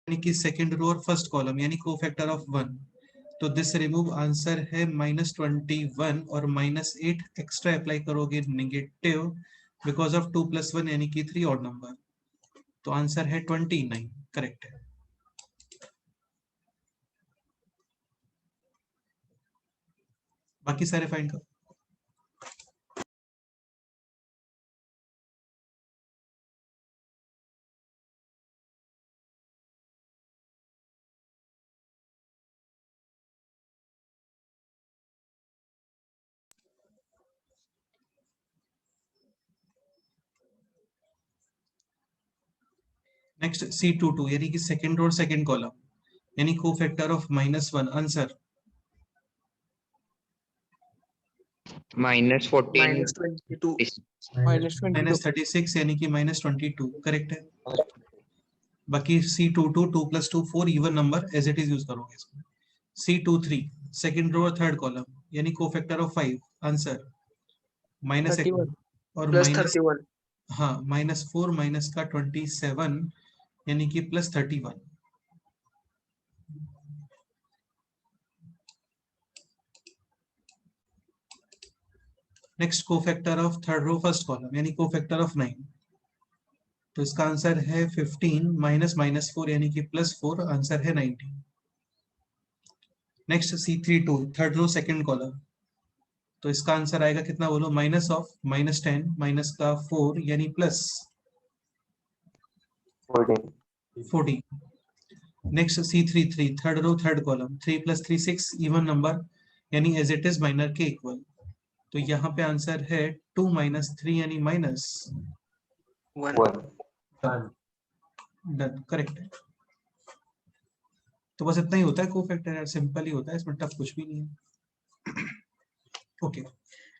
यानी कि second row और फर्स्ट कॉलम यानी को फैक्टर ऑफ 1, तो दिस रिमूव आंसर है -21 और -8 एक्स्ट्रा अप्लाई करोगे नेगेटिव बिकॉज ऑफ 2 + 1 यानी कि 3 ऑड नंबर, तो आंसर है 29, करेक्ट है। बाकी सारे फाइंड करो। नेक्स्ट C22 यानी कि सेकेंड रो सेकेंड कॉलम यानी को फैक्टर ऑफ -1, आंसर -14 -22 -36 यानी कि -22, करेक्ट है। बाकी C22 2 + 2 4 even number as it is use करोगे इसमें। C23 सेकेंड रो और थर्ड कॉलम यानी को फैक्टर ऑफ 5, आंसर -1 और +31 हाँ -4 माइनस का 27 यानी कि +31। नेक्स्ट को factor of third row first column यानी को फैक्टर ऑफ 9, तो इसका आंसर है 15 -4 यानी कि +4, आंसर है 19। Next C32 third row second column, तो इसका आंसर आएगा कितना बोलो, माइनस ऑफ -10 माइनस का 4 यानी +14। Next C33 third row third column 3 + 3 6 even number यानी एज इट इज माइनर के इक्वल, तो यहाँ पे आंसर है 2 - 3 यानी -1, डन, करेक्ट है। तो बस इतना ही होता है को फैक्टर यार, सिंपल ही होता है, इसमें टफ कुछ भी नहीं है। ओके,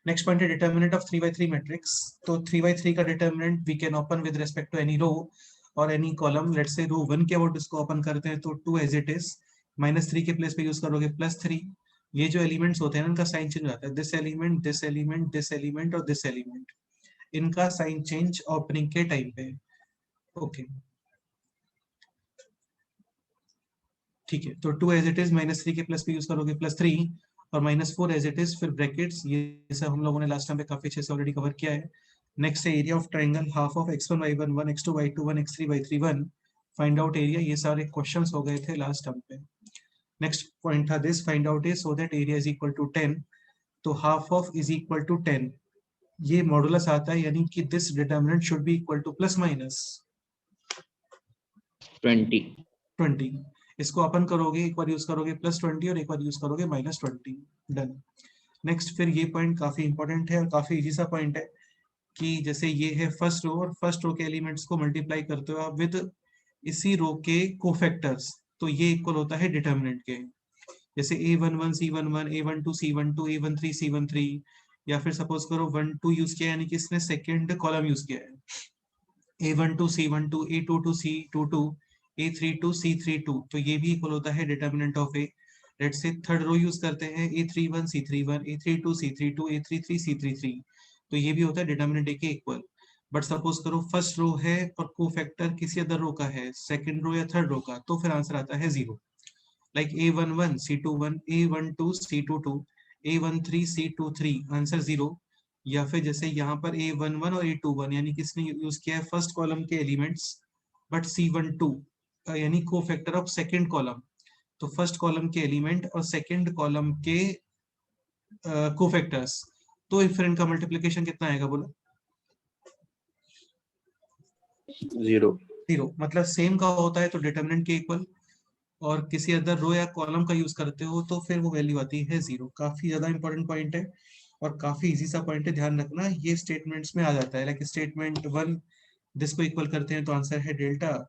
नेक्स्ट पॉइंट है डिटर्मिनेंट ऑफ 3/3 मैट्रिक्स। तो 3/3 का determinant we can open with respect to any row और एनी कॉलम। लेट्स से रो 1 के अबाउट इसको ओपन करते हैं तो 2 एज इट इज, -3 के प्लेस पे यूज करोगे +3। ये जो एलिमेंट्स होते हैं ना, इनका साइन चेंज हो जाता है, this element this element this element और दिस एलिमेंट, इनका साइन चेंज ओपनिंग के टाइम पे। ओके ठीक है, तो 2 एज इट इज, -3 के प्लस पे यूज करोगे +3 और -4 एज इट इज, फिर ब्रैकेट्स, ये सब हम लोगों ने लास्ट टाइम पे काफी अच्छे से ऑलरेडी कवर किया है। नेक्स्ट है area of triangle, half of x1 y1 1 x2 y2 1 x3 y3 1, find out area. ये सारे क्वेश्चंस हो गए थे लास्ट टाइम पे। नेक्स्ट पॉइंट था this, find out a so that area is equal to 10, तो half of is equal to 10, ये modulus आता है यानी कि this determinant should be equal to ±20। इसको अपन करोगे, एक बार यूज करोगे +20 और एक बार यूज करोगे -20, डन। नेक्स्ट फिर ये पॉइंट काफी इंपॉर्टेंट है और काफी इजी सा पॉइंट है कि जैसे ये है फर्स्ट रो और फर्स्ट रो के एलिमेंट्स को मल्टीप्लाई करते हो आप विद इसी रो के कोफैक्टर्स, तो ये इक्वल होता है डिटर्मिनेंट के। जैसे A11 C11 A12 C12 A13 C13, या फिर सपोज करो 1 2 यूज किया यानी कि इसने सेकेंड कॉलम यूज किया है, A12 C12 A22 C22 A32 C32, तो ये भी इक्वल होता है determinant of A. Let's say third row use करते हैं A31 C31 A32 C32 A33 C33, तो ये भी होता है डिटर्मिनेंट ए के इक्वल। बट सपोज करो फर्स्ट रो है और कोफैक्टर किसी अदर रो का है, सेकंड रो या थर्ड रो का, तो फिर आंसर आता है 0। Like A11 C21 A12 C22 A13 C23, answer 0। या फिर जैसे यहाँ पर A11 और A21 यानी किसने यूज किया है फर्स्ट कॉलम के एलिमेंट्स, बट C12 यानी कोफैक्टर ऑफ सेकंड कॉलम, तो फर्स्ट कॉलम के एलिमेंट और सेकंड कॉलम के कोफैक्टर्स, तो फिर इनका मल्टीप्लिकेशन कितना आएगा बोलो, 0। मतलब सेम का होता है तो डिटर्मिनेंट के इक्वल, और किसी अदर रो या कॉलम का यूज करते हो तो फिर वो वैल्यू आती है 0। काफी ज्यादा इंपॉर्टेंट पॉइंट है और काफी इजी सा पॉइंट है, ध्यान रखना ये स्टेटमेंट्स में आ जाता है। लाइक स्टेटमेंट 1 दिस को इक्वल करते हैं तो आंसर है डेल्टा,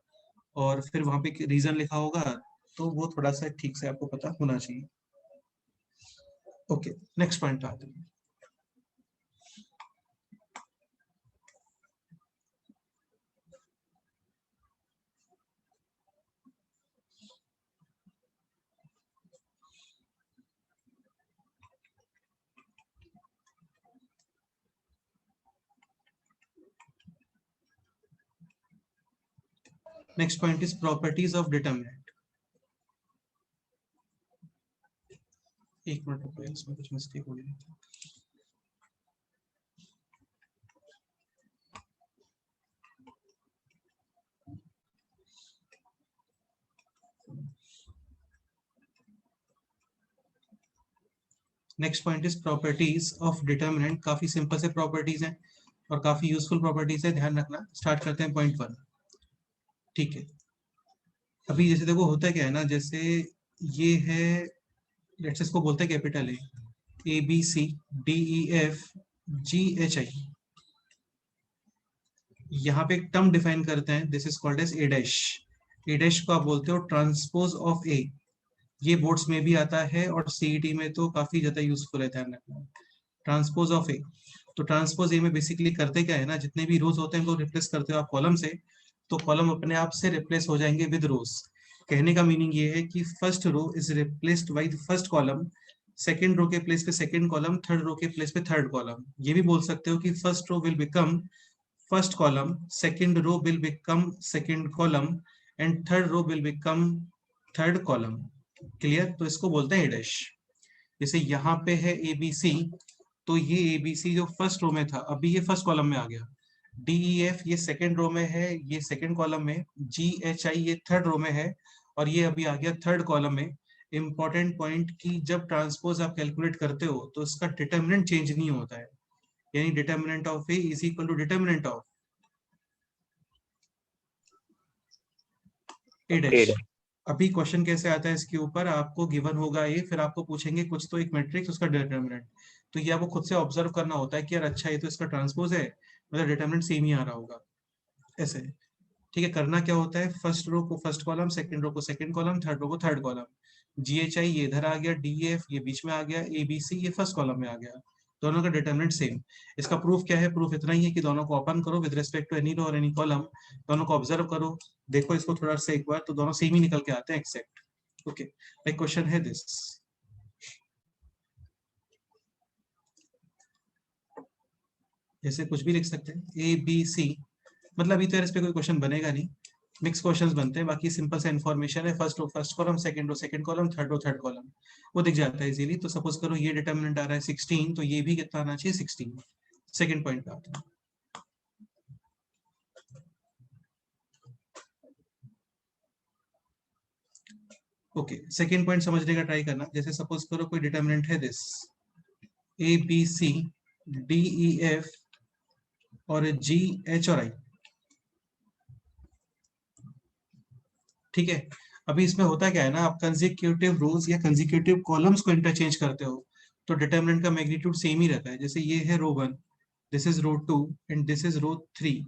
और फिर वहां पे रीजन लिखा होगा, तो वो थोड़ा सा ठीक से आपको पता होना चाहिए। ओके, नेक्स्ट पॉइंट आते हैं। Next point is properties of determinant. एक मिनट रुको, इसमें कुछ मिस्टेक हो गई। Next point is properties of determinant. काफी सिंपल से प्रॉपर्टीज हैं और काफी यूजफुल प्रॉपर्टीज है, ध्यान रखना। स्टार्ट करते हैं पॉइंट 1। ठीक है, अभी जैसे देखो होता क्या है ना, जैसे ये है, लेट्स इसको बोलते हैं capital A B C D E F G H I. यहाँ पे एक टर्म डिफाइन करते हैं, this is called as A dash. A dash को आप बोलते हो ट्रांसपोज ऑफ ए। ये बोर्ड्स में भी आता है और सीईटी में तो काफी ज्यादा यूजफुल है, ध्यान रखना। ट्रांसपोज ऑफ ए, तो ट्रांसपोज ए में बेसिकली करते क्या है ना, जितने भी रोज होते हैं उनको रिप्लेस करते हो आप कॉलम से, तो कॉलम अपने आप से रिप्लेस हो जाएंगे विद रोज। कहने का मीनिंग ये है कि first row is replaced by the first column, second row के प्लेस पे सेकंड कॉलम, थर्ड रो के प्लेस पे थर्ड कॉलम। ये भी बोल सकते हो कि first row will become first column, second row will become second column and third row will become third column. Clear? तो इसको बोलते हैं ए डैश। जैसे यहाँ पे है ए बी सी, तो ये ए बी सी जो फर्स्ट रो में था अभी ये फर्स्ट कॉलम में आ गया। डी ई एफ ये सेकंड रो में है, ये सेकंड कॉलम में। जी एच आई ये थर्ड रो में है और ये अभी आ गया थर्ड कॉलम में। इंपॉर्टेंट पॉइंट कि जब ट्रांसपोज आप कैलकुलेट करते हो तो इसका डिटर्मिनेंट चेंज नहीं होता है, यानी determinant of A is equal to determinant of A dash. अभी क्वेश्चन कैसे आता है इसके ऊपर, आपको गिवन होगा ये, फिर आपको पूछेंगे कुछ तो एक मैट्रिक्स उसका डिटर्मिनेंट, तो ये आपको खुद से ऑब्जर्व करना होता है कि यार अच्छा ये तो इसका ट्रांसपोज है, मतलब डिटर्मिनेंट सेम ही आ रहा होगा ऐसे। ठीक है, करना क्या होता है, फर्स्ट रो को फर्स्ट कॉलम, सेकंड रो को सेकंड कॉलम, थर्ड रो को थर्ड कॉलम। जी एच आई ये इधर आ गया, डी एफ ये बीच में आ गया, ए बी सी ये फर्स्ट कॉलम में आ गया, दोनों का डिटर्मिनेंट सेम। इसका प्रूफ क्या है, प्रूफ इतना ही है कि दोनों को ओपन करो with respect to any row और एनी कॉलम, दोनों को ऑब्जर्व करो, देखो इसको थोड़ा सा एक बार, तो दोनों सेम ही निकल के आते हैं एक्सेप्ट। ओके, एक क्वेश्चन है दिस, जैसे कुछ भी लिख सकते हैं ए बी सी, मतलब अभी तो यार इस पे कोई क्वेश्चन बनेगा नहीं, मिक्स क्वेश्चंस बनते हैं, बाकी सिंपल सा इन्फॉर्मेशन है। First row first column, second row second column, third row third column, वो दिख जाता है इजीली। तो सपोज करो ये डिटर्मिनेंट आ रहा है 16, तो ये भी कितना आना चाहिए 16। सेकंड पॉइंट पे आता है। ओके, सेकंड पॉइंट समझने का ट्राई करना। जैसे सपोज करो कोई डिटर्मिनेंट है this A B C D E F और जी एच और आई। ठीक है, अभी इसमें होता क्या है ना, आप कंसेक्यूटिव रोज या कंसेक्यूटिव कॉलम्स को इंटरचेंज करते हो तो डिटर्मिनेंट का मैग्नीट्यूड सेम ही रहता है। जैसे ये है row 1, this is row 2 and this is row 3।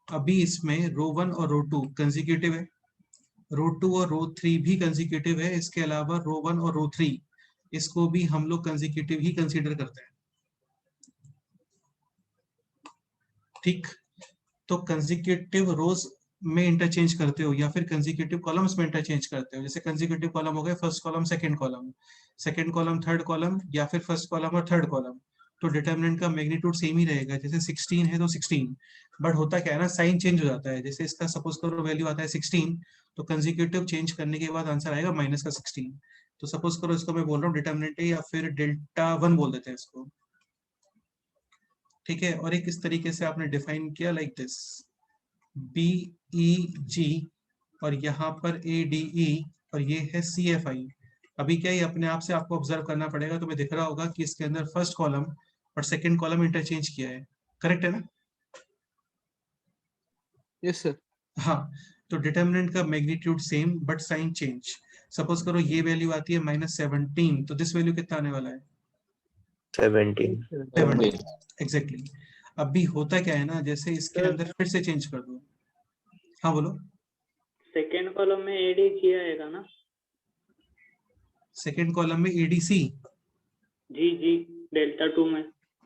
अभी इसमें रो 1 और रो 2 कंसेक्यूटिव है, रो 2 और रो 3 भी कंसेक्यूटिव है, इसके अलावा रो 1 और रो 3 इसको भी हम लोग कंसेक्यूटिव ही कंसीडर करते हैं। ठीक, तो कंसेक्यूटिव रोज में इंटरचेंज करते हो या फिर कंसेक्यूटिव कॉलम्स में इंटरचेंज करते हो। जैसे कंसेक्यूटिव कॉलम हो गए first column second column, second column third column, या फिर फर्स्ट कॉलम और थर्ड कॉलम, तो डिटर्मिनेंट का मैग्नीट्यूड सेम ही रहेगा। जैसे 16 है तो 16, बट होता क्या है ना, साइन चेंज हो जाता है। जैसे इसका सपोज करो वैल्यू आता है 16, तो कंसेक्यूटिव चेंज करने के बाद आंसर आएगा माइनस का 16। तो सपोज करो इसको मैं बोल रहा हूँ डिटर्मिनेंट है या फिर डेल्टा 1 बोल देते हैं इसको। ठीक है, और एक इस तरीके से आपने डिफाइन किया लाइक दिस बी ई जी और यहाँ पर ए डी ई और ये है सी एफ आई। अभी क्या ये अपने आप से आपको ऑब्जर्व करना पड़ेगा, तुम्हें दिख रहा होगा कि इसके अंदर फर्स्ट कॉलम और सेकंड कॉलम इंटरचेंज किया है, करेक्ट है ना? Yes sir. हाँ, तो डिटर्मिनेंट का magnitude same but sign change. Suppose करो ये वैल्यू आती है -17, तो दिस वैल्यू कितना आने वाला है 17। 17 एग्जैक्टली। अभी होता क्या है ना, जैसे इसके सर, अंदर फिर से चेंज कर दो। हाँ बोलो। सेकेंड कॉलम में एडी किया आएगा ना? सेकंड कॉलम में एडीसी, जी जी, डेल्टा 2 में।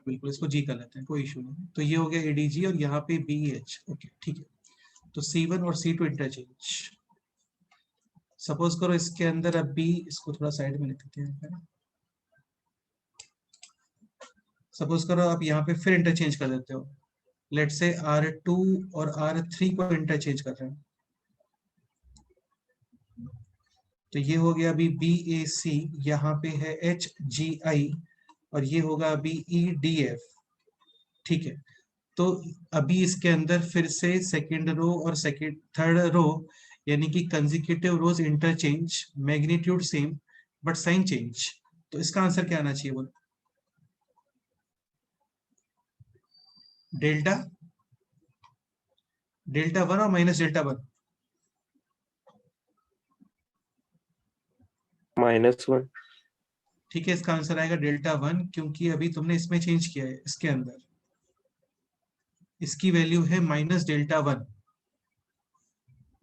बिल्कुल इसको जी कर लेते हैं, कोई इशू नहीं। तो ये हो गया एडीजी और यहाँ पे बी एच। ओके ठीक है, तो C1 और C2 इंटरचेंज। सपोज करो इसके अंदर अब बी, इसको थोड़ा साइड में लिख देते हैं। सपोज करो आप यहाँ पे फिर इंटरचेंज कर देते हो, लेट से R2 और R3 को इंटरचेंज कर रहे हैं। तो ये हो गया अभी BAC, यहाँ पे है HGI और ये होगा अभी EDF। ठीक है, तो अभी इसके अंदर फिर से सेकेंड रो और सेकेंड थर्ड रो यानी कि consecutive rows interchange, magnitude same but sign change. तो इसका आंसर क्या आना चाहिए बोलो? डेल्टा, डेल्टा वन और माइनस डेल्टा वन। -1। ठीक है, इसका आंसर आएगा डेल्टा वन, क्योंकि अभी तुमने इसमें चेंज किया है, इसके अंदर इसकी वैल्यू है माइनस डेल्टा वन,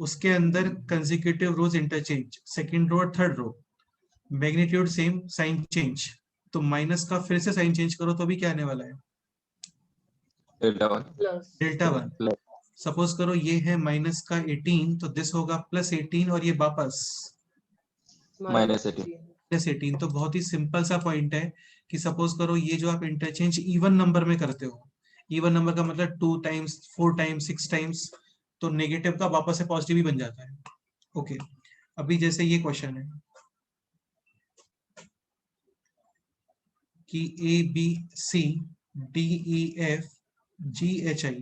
उसके अंदर consecutive rows interchange, second row और third row, magnitude same, sign change. तो माइनस का फिर से साइन चेंज करो तो अभी क्या आने वाला है? Delta one delta one. Suppose करो ये है माइनस का 18, तो दिस होगा प्लस 18 और ये वापस -18। प्लस 18। तो बहुत ही सिंपल सा पॉइंट है कि सपोज करो ये जो आप इंटरचेंज इवन नंबर में करते हो, इवन नंबर का मतलब 2 टाइम्स, 4 टाइम्स, 6 टाइम्स, तो नेगेटिव का वापस से पॉजिटिव ही बन जाता है। ओके, अभी जैसे ये क्वेश्चन है कि ABC DEF GHI,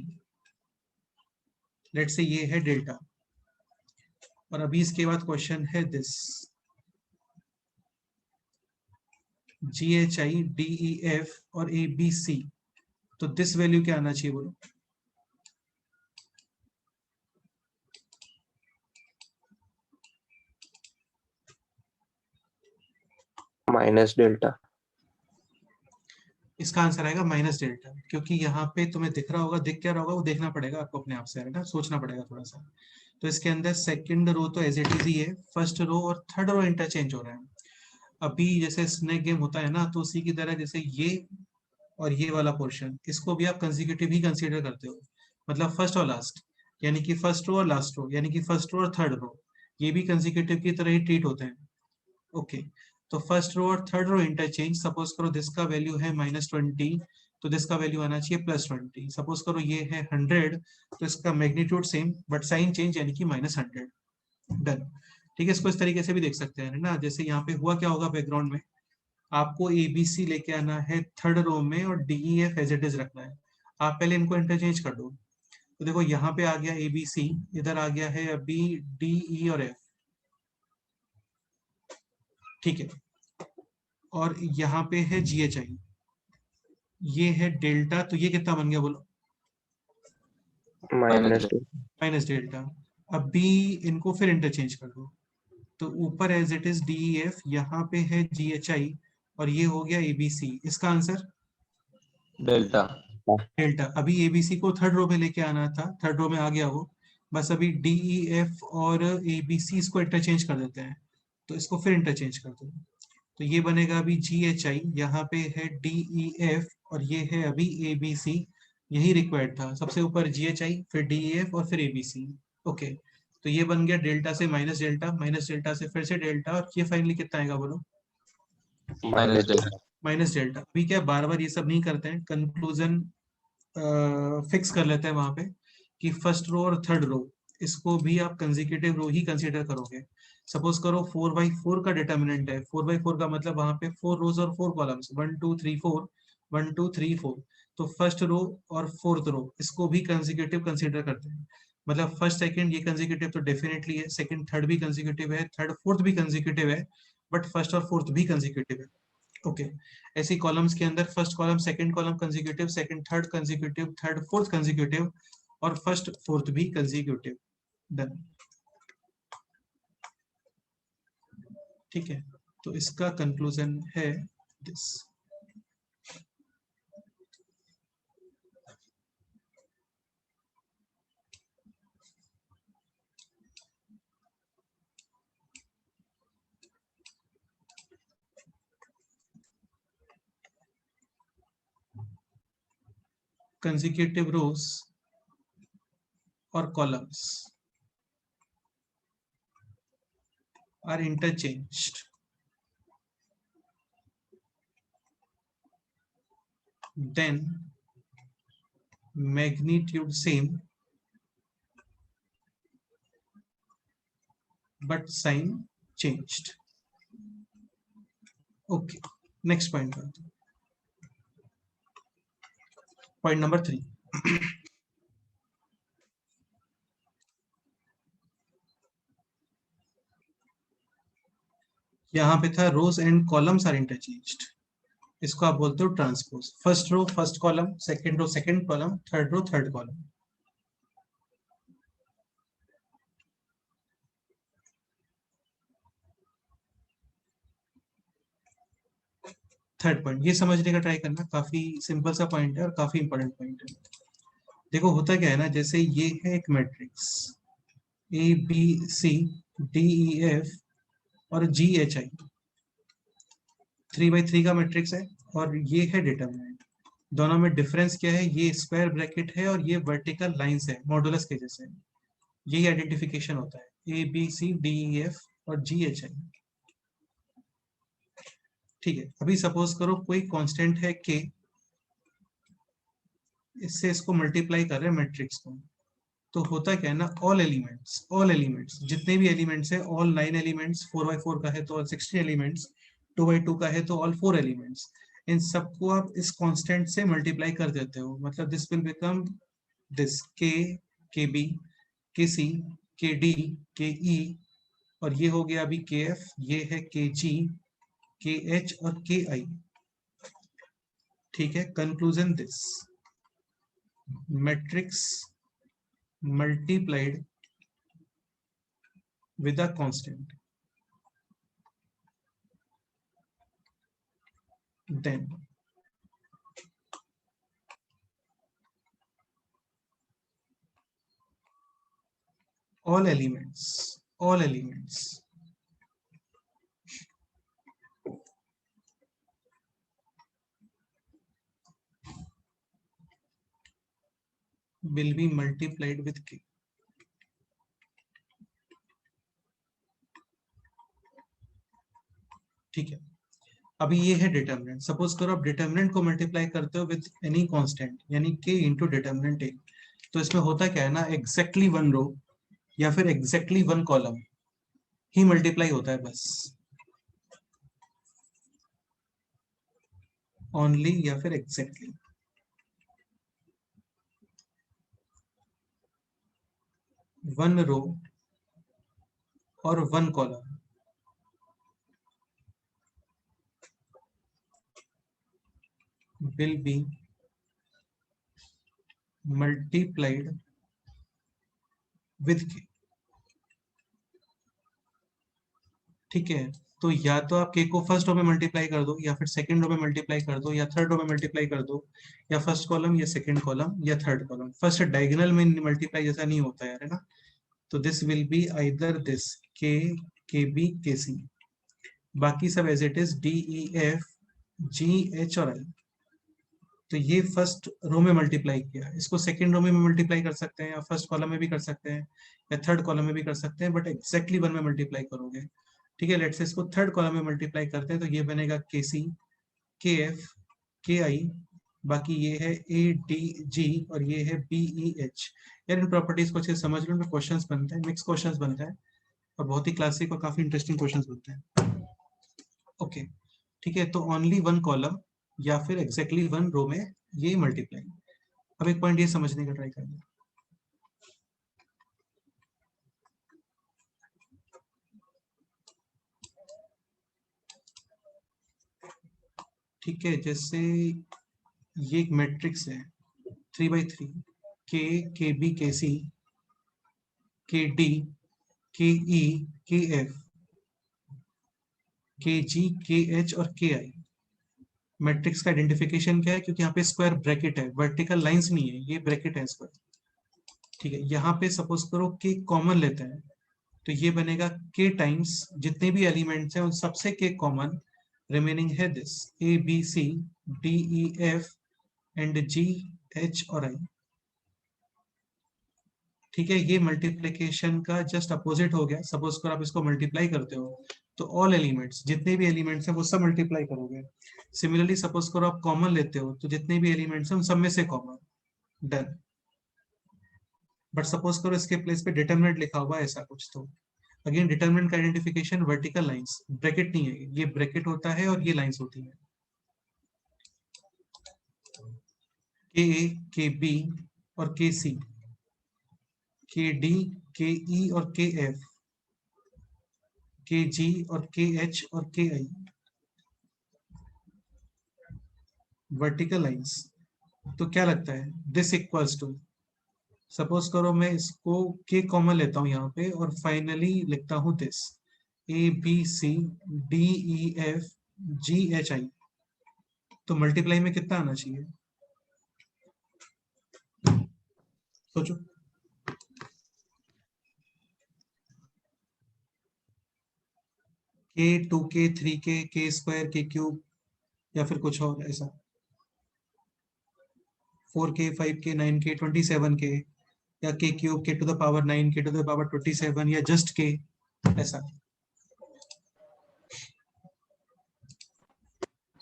लेट से ये है डेल्टा, और अभी इसके बाद क्वेश्चन है दिस GHI DEF और ABC, तो दिस वैल्यू क्या आना चाहिए बोलो? Minus delta. इसका आंसर आएगा माइनस डेल्टा, क्योंकि यहाँ पे तुम्हें दिख रहा होगा, दिख क्या रहा होगा वो देखना पड़ेगा आपको अपने आप से, है ना, सोचना पड़ेगा थोड़ा सा। तो इसके अंदर सेकंड रो तो एज इट इज ही है, फर्स्ट रो और थर्ड रो इंटरचेंज हो रहा है। अभी जैसे स्नेक गेम होता है ना, तो उसी की तरह जैसे ये और ये वाला पोर्शन, इसको भी आप कंसेक्यूटिव ही कंसीडर करते हो, मतलब फर्स्ट और लास्ट, यानी कि फर्स्ट रो और लास्ट रो, यानी कि फर्स्ट रो और थर्ड रो, ये भी कंसेक्यूटिव की तरह ही ट्रीट होते हैं। ओके, तो फर्स्ट रो और थर्ड रो इंटरचेंज, सपोज करो दिस का वैल्यू है -20, तो दिस का वैल्यू आना चाहिए +20। सपोज करो ये है 100, तो इसका magnitude same but sign change यानी कि -100। डन। ठीक है, इसको इस तरीके से भी देख सकते हैं ना, जैसे यहाँ पे हुआ क्या होगा बैकग्राउंड में, आपको ABC लेके आना है थर्ड रो में और DEF एज इट इज रखना है। आप पहले इनको इंटरचेंज कर दो, तो देखो यहाँ पे आ गया ABC, इधर आ गया है अभी DE और F। ठीक है, और यहाँ पे है GHI, ये है डेल्टा, तो ये कितना बन गया बोलो? -2। Minus delta. अभी इनको फिर इंटरचेंज कर दो, तो ऊपर एज इट इज DEF, यहाँ पे है GHI और ये हो गया ABC। इसका आंसर डेल्टा। डेल्टा। अभी ABC को थर्ड रो में लेके आना था, थर्ड रो में आ गया वो, बस अभी DEF और ABC इसको इंटरचेंज कर देते हैं, तो इसको फिर इंटरचेंज कर दो, तो ये बनेगा अभी GHI, यहाँ पे है DEF और ये है अभी ABC। यही रिक्वायर्ड था, सबसे ऊपर GHI, फिर DEF और फिर ABC। ओके, तो ये बन गया डेल्टा से माइनस डेल्टा, माइनस डेल्टा से फिर से डेल्टा, और ये फाइनली कितना आएगा बोलो? Minus delta. Minus delta. अभी क्या बार बार ये सब नहीं करते हैं, कंक्लूजन फिक्स कर लेते हैं वहां पे कि फर्स्ट रो और थर्ड रो, इसको भी आप कंसेक्यूटिव रो ही कंसीडर करोगे। सपोज करो 4x4 का डिटर्मिनेंट है, 4x4 का मतलब वहां पे 4 रोज और 4 कॉलम्स, 1 2 3 4, 1 2 3 4, तो फर्स्ट रो और फोर्थ रो इसको भी कंसेक्यूटिव कंसीडर करते हैं, मतलब फर्स्ट सेकंड ये कंसेक्यूटिव तो डेफिनेटली है, सेकंड थर्ड भी कंसेक्यूटिव है, थर्ड फोर्थ भी कंसेक्यूटिव है, बट फर्स्ट और फोर्थ भी कंसेक्यूटिव है। ओके, ऐसी कॉलम्स के अंदर first column second column consecutive, second third consecutive, third fourth consecutive, और फर्स्ट फोर्थ भी कंसेक्यूटिव। डन। ठीक है, तो इसका कंक्लूजन है this. consecutive rows or columns are interchanged, then magnitude same but sign changed. Okay, next point. Point number 3. यहाँ पे था rows and columns are interchanged, इसको आप बोलते हो transpose. First row first column, second row second column, third row third column. Third point ये समझने का ट्राई करना, काफी सिंपल सा पॉइंट है और काफी इंपॉर्टेंट पॉइंट है. देखो होता क्या है ना, जैसे ये है एक matrix A B C D E F और जी एच आई, 3x3 का मैट्रिक्स है और ये है डिटरमिनेंट. दोनों में डिफरेंस क्या है, ये स्क्वायर ब्रैकेट है और ये वर्टिकल लाइंस है मॉडुलस के जैसे. यही आइडेंटिफिकेशन होता है A B C D E F और जी एच आई. ठीक है, अभी सपोज करो कोई कांस्टेंट है के, इससे इसको मल्टीप्लाई कर रहे हैं मैट्रिक्स को. तो होता क्या है ना, ऑल एलिमेंट्स जितने भी एलिमेंट्स है, ऑल 9 एलिमेंट्स, 4x4 का है तो ऑल 16 एलिमेंट्स, 2x2 का है तो ऑल 4 एलिमेंट्स, इन सबको आप इस कांस्टेंट से मल्टीप्लाई कर देते हो. मतलब दिस विल बिकम दिस के, के बी, के सी, के डी, के ई, और ये हो गया अभी के एफ, ये है के जी, के एच और के आई. ठीक है, conclusion this matrix multiplied with a constant, then all elements will be multiplied with k. ठीक है, अभी ये है डिटरमिनेंट. सपोज करो आप डिटरमिनेंट को मल्टीप्लाई करते हो विद एनी कांस्टेंट, यानी k इंटू डिटरमिनेंट a. तो इसमें होता क्या है ना, एग्जैक्टली वन रो या फिर एग्जैक्टली वन कॉलम ही मल्टीप्लाई होता है बस, ओनली या फिर एग्जैक्टली. वन रो और one column will be multiplied with k. ठीक है, तो या तो आप k को फर्स्ट रो में मल्टीप्लाई कर दो, या फिर सेकंड रो में मल्टीप्लाई कर दो, या थर्ड रो में मल्टीप्लाई कर दो, या फर्स्ट कॉलम या सेकंड कॉलम या थर्ड कॉलम. फर्स्ट डायगोनल में मल्टीप्लाई जैसा नहीं होता है ना. तो this will be either this k, k B, k C, बाकी सब as it is D E F, G H और आई. तो ये फर्स्ट रो में मल्टीप्लाई किया, इसको सेकंड रो में मल्टीप्लाई कर सकते हैं, या फर्स्ट कॉलम में भी कर सकते हैं, या थर्ड कॉलम में भी कर सकते हैं, बट एग्जैक्टली वन में मल्टीप्लाई करोगे. ठीक है, लेट्स से इसको थर्ड कॉलम में मल्टीप्लाई करते हैं, तो ये बनेगा के सी, के एफ, के आई, बाकी ये है ए डी जी और ये है बी ई एच. यार इन प्रॉपर्टीज को अच्छे से समझ लो, क्वेश्चंस बनते हैं, मिक्स क्वेश्चंस बनते हैं और बहुत ही क्लासिक और काफी इंटरेस्टिंग क्वेश्चंस बनते हैं. ओके ठीक है, तो ओनली वन कॉलम या फिर एग्जैक्टली वन रो में ये मल्टीप्लाई. अब एक पॉइंट ये समझने का ट्राई करना, ठीक है, जैसे ये एक मैट्रिक्स है 3x3, के, के बी, के सी, के डी, के ई, के एफ, के जी, के एच और के आई. मैट्रिक्स का आइडेंटिफिकेशन क्या है, क्योंकि यहाँ पे स्क्वायर ब्रैकेट है, वर्टिकल लाइंस नहीं है, ये ब्रैकेट है स्क्वायर. ठीक है, यहाँ पे सपोज करो के कॉमन लेते हैं, तो ये बनेगा के टाइम्स जितने भी एलिमेंट्स हैं उन सबसे के कॉमन, रिमेनिंग है this A B C D E F and G H और आई. ठीक है, ये मल्टीप्लिकेशन का जस्ट अपोजिट हो गया. सपोज करो आप इसको मल्टीप्लाई करते हो तो ऑल एलिमेंट्स जितने भी एलिमेंट्स हैं वो सब मल्टीप्लाई करोगे. सिमिलरली सपोज करो आप कॉमन लेते हो तो जितने भी एलिमेंट्स हैं उन सब में से कॉमन, डन. बट सपोज करो इसके प्लेस पे डिटरमिनेंट लिखा हुआ है ऐसा कुछ, तो अगेन डिटरमिनेंट का आइडेंटिफिकेशन वर्टिकल लाइंस, ब्रैकेट नहीं है, ये ब्रैकेट होता है और ये लाइंस होती हैं, के ए, के बी और के सी, के डी, के ई और के एफ, के जी और के एच और के आई, वर्टिकल लाइंस। तो क्या लगता है, दिस इक्वल्स टू, सपोज करो मैं इसको के कॉमन लेता हूं यहाँ पे और फाइनली लिखता हूं this, A B C D E F G H I, तो मल्टीप्लाई में कितना आना चाहिए, सोचो। के, 2k, 3k, के स्क्वायर, के क्यूब, या फिर कुछ और ऐसा, 4k, 5k, 9k, 27k, या के क्यूब, के टू द पावर 9, के टू द पावर 27, या जस्ट के, ऐसा।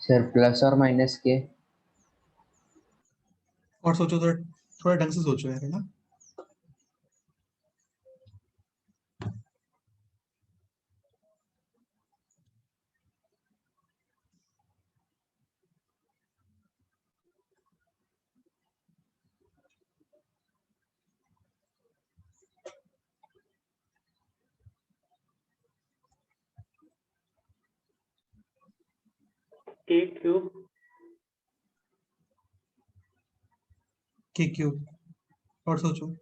सर प्लस और माइनस के। और सोचो, थोड़ा थोड़ा ढंग से सोचो यार, है ना। के क्यूब, के क्यूब, और सोचो।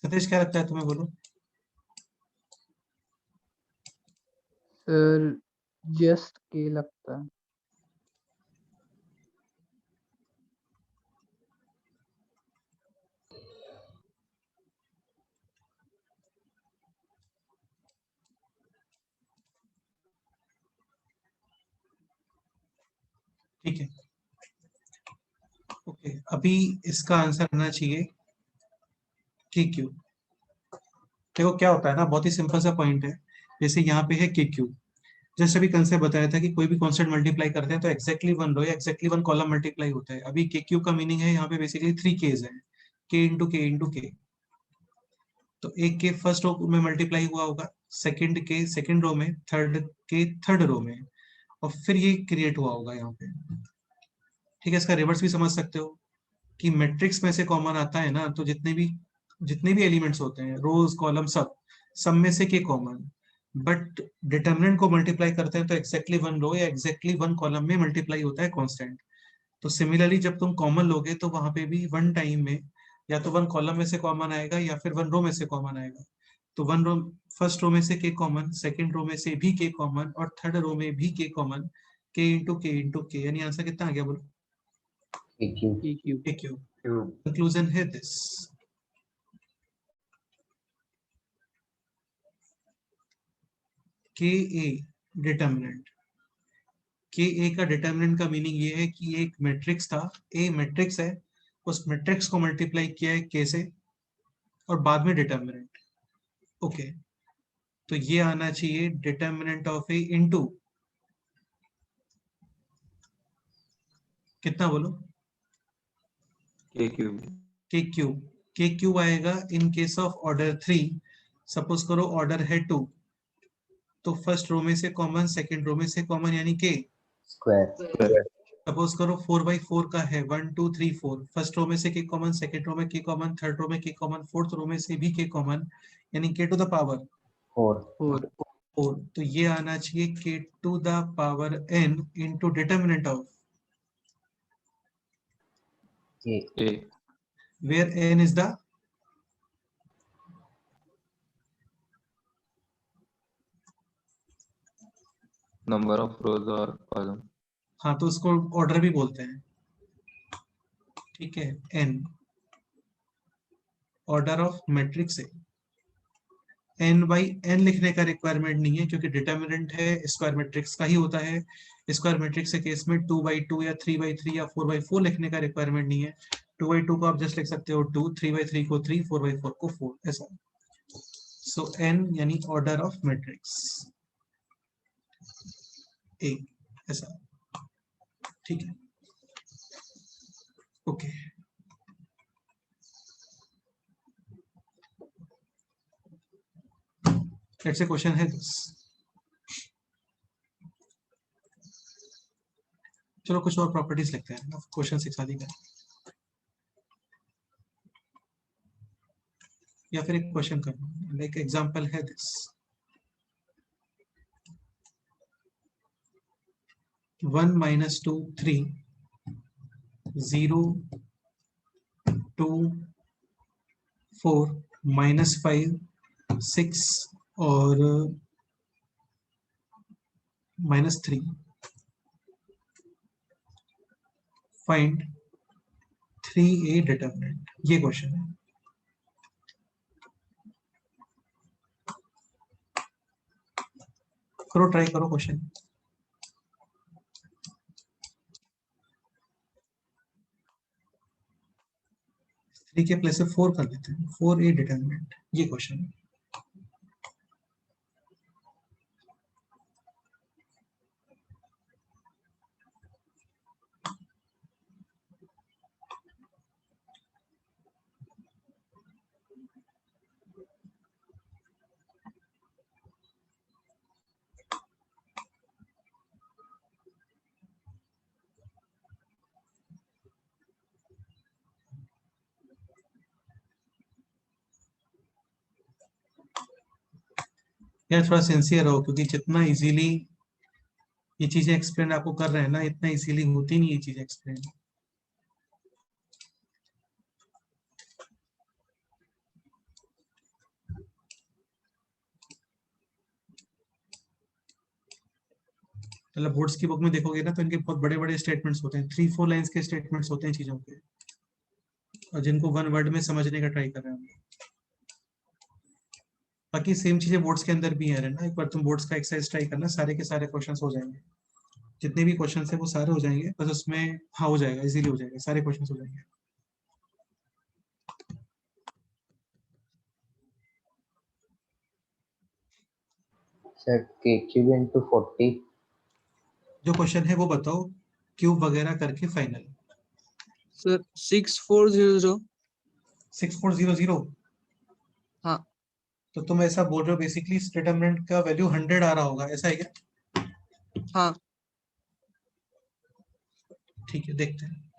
सतीश, क्या लगता है तुम्हें, बोलो। सर जस्ट के लगता है। ठीक है, ओके, अभी इसका आंसर आना चाहिए के क्यूब। देखो क्या होता है ना, बहुत ही सिंपल सा पॉइंट है। जैसे यहाँ पे है के क्यूब, जस्ट अभी कंसेप्ट बताया था कि कोई भी कांस्टेंट मल्टीप्लाई करते हैं तो एक्जैक्टली वन रो या एक्जैक्टली वन कॉलम मल्टीप्लाई होता है। अभी के क्यूब का मीनिंग है यहाँ पे बेसिकली 3 केज है, के इंटू के इंटू के। तो एक के फर्स्ट रो में मल्टीप्लाई हुआ होगा, सेकंड के सेकंड रो में, थर्ड के थर्ड रो में, और फिर ये क्रिएट हुआ होगा यहाँ पे। ठीक है, इसका रिवर्स भी समझ सकते हो कि मैट्रिक्स में से कॉमन आता है ना, तो जितने भी एलिमेंट्स होते हैं, रोज कॉलम सब में से के कॉमन, बट डिटर्मिनेंट को मल्टीप्लाई करते हैं तो एक्जैक्टली वन रो या एक्जैक्टली वन कॉलम में मल्टीप्लाई होता है कांस्टेंट। तो सिमिलरली जब तुम कॉमन लोगे तो वहां पे भी वन टाइम में या तो वन कॉलम में से कॉमन आएगा या फिर वन रो में से कॉमन आएगा। तो वन रो, फर्स्ट रो में से के कॉमन, सेकंड रो में से भी के कॉमन, और थर्ड रो में भी के कॉमन, के इंटू के, यानी आंसर कितना आ गया बोलो, के क्यूब। के क्यूब। के क्यूब। कंक्लूजन है दिस, के ए डिटर्मिनेंट, के ए का डिटर्मिनेंट का मीनिंग ये है कि एक मैट्रिक्स था, ए मैट्रिक्स है, उस मैट्रिक्स को मल्टीप्लाई किया है के से और बाद में डिटर्मिनेंट। ओके, तो ये आना चाहिए डिटर्मिनेंट ऑफ ए इनटू कितना बोलो, के क्यूब। के क्यूब। के क्यूब आएगा in case of order 3। Suppose करो ऑर्डर है 2, तो फर्स्ट रो में से कॉमन, सेकंड रो में से कॉमन, यानी के स्क्वायर। तो सपोज करो 4/4 का है 1 2 3 4, फर्स्ट रो में से के कॉमन, सेकंड रो में के कॉमन, थर्ड रो में के कॉमन, फोर्थ रो में से भी के कॉमन, यानी के टू द पावर 4 4 4। तो ये आना चाहिए k to the power n into determinant of A A. Where n is the Number of rows or column. हाँ, तो उसको ऑर्डर भी बोलते हैं, ठीक है। n ऑर्डर ऑफ मैट्रिक्स है। n बाई n लिखने का रिक्वायरमेंट नहीं है क्योंकि डिटर्मिनेंट है स्क्वायर मैट्रिक्स का ही होता है। स्क्वायर मैट्रिक्स के केस में 2/2 या 3/3 या 4/4 लिखने का रिक्वायरमेंट नहीं है। 2/2 को आप जस्ट लिख सकते हो 2, 3/3 को 3, 4/4 को 4, ऐसा। सो n यानी ऑर्डर ऑफ मैट्रिक्स ए, ऐसा, ठीक है। ओके, लेट्स से क्वेश्चन है दिस। चलो कुछ और प्रॉपर्टीज लिखते हैं, क्वेश्चन 6 आदि का, या फिर एक क्वेश्चन कर लो, लाइक एग्जांपल है दिस 1 - 2 3 0 2 4 -5 6 और -3। फाइंड 3a डिटरमिनेंट, ये क्वेश्चन है। करो, ट्राई करो क्वेश्चन। थ्री के प्लेस से 4 कर देते हैं, 4a डिटरमिनेंट, ये क्वेश्चन है। यार थोड़ा सिंसियर हो, क्योंकि जितना इजीली ये चीजें एक्सप्लेन आपको कर रहे हैं ना, इतना इजीली होती नहीं ये चीजें एक्सप्लेन। मतलब बोर्ड्स की बुक में देखोगे ना, तो इनके बहुत बड़े बड़े स्टेटमेंट्स होते हैं, 3-4 लाइंस के स्टेटमेंट्स होते हैं चीजों के, और जिनको 1 वर्ड में समझने का ट्राई कर रहे हैं। बाकी सेम चीजें बोर्ड्स के अंदर भी है ना, एक बार तुम बोर्ड्स का एक्सरसाइज ट्राई करना, सारे के सारे क्वेश्चंस हो जाएंगे, जितने भी क्वेश्चंस है वो सारे हो जाएंगे, बस उसमें हाँ हो जाएगा, इजीली हो जाएगा, सारे क्वेश्चंस हो जाएंगे। सर k cube into 40 जो क्वेश्चन है वो बताओ, क्यूब वगैरह करके फाइनल। सर 6400। 6400? हाँ तो तुम ऐसा बोल रहे हो बेसिकली डिटरमिनेंट का वैल्यू 100 आ रहा होगा, ऐसा है क्या? हाँ ठीक है, देखते हैं।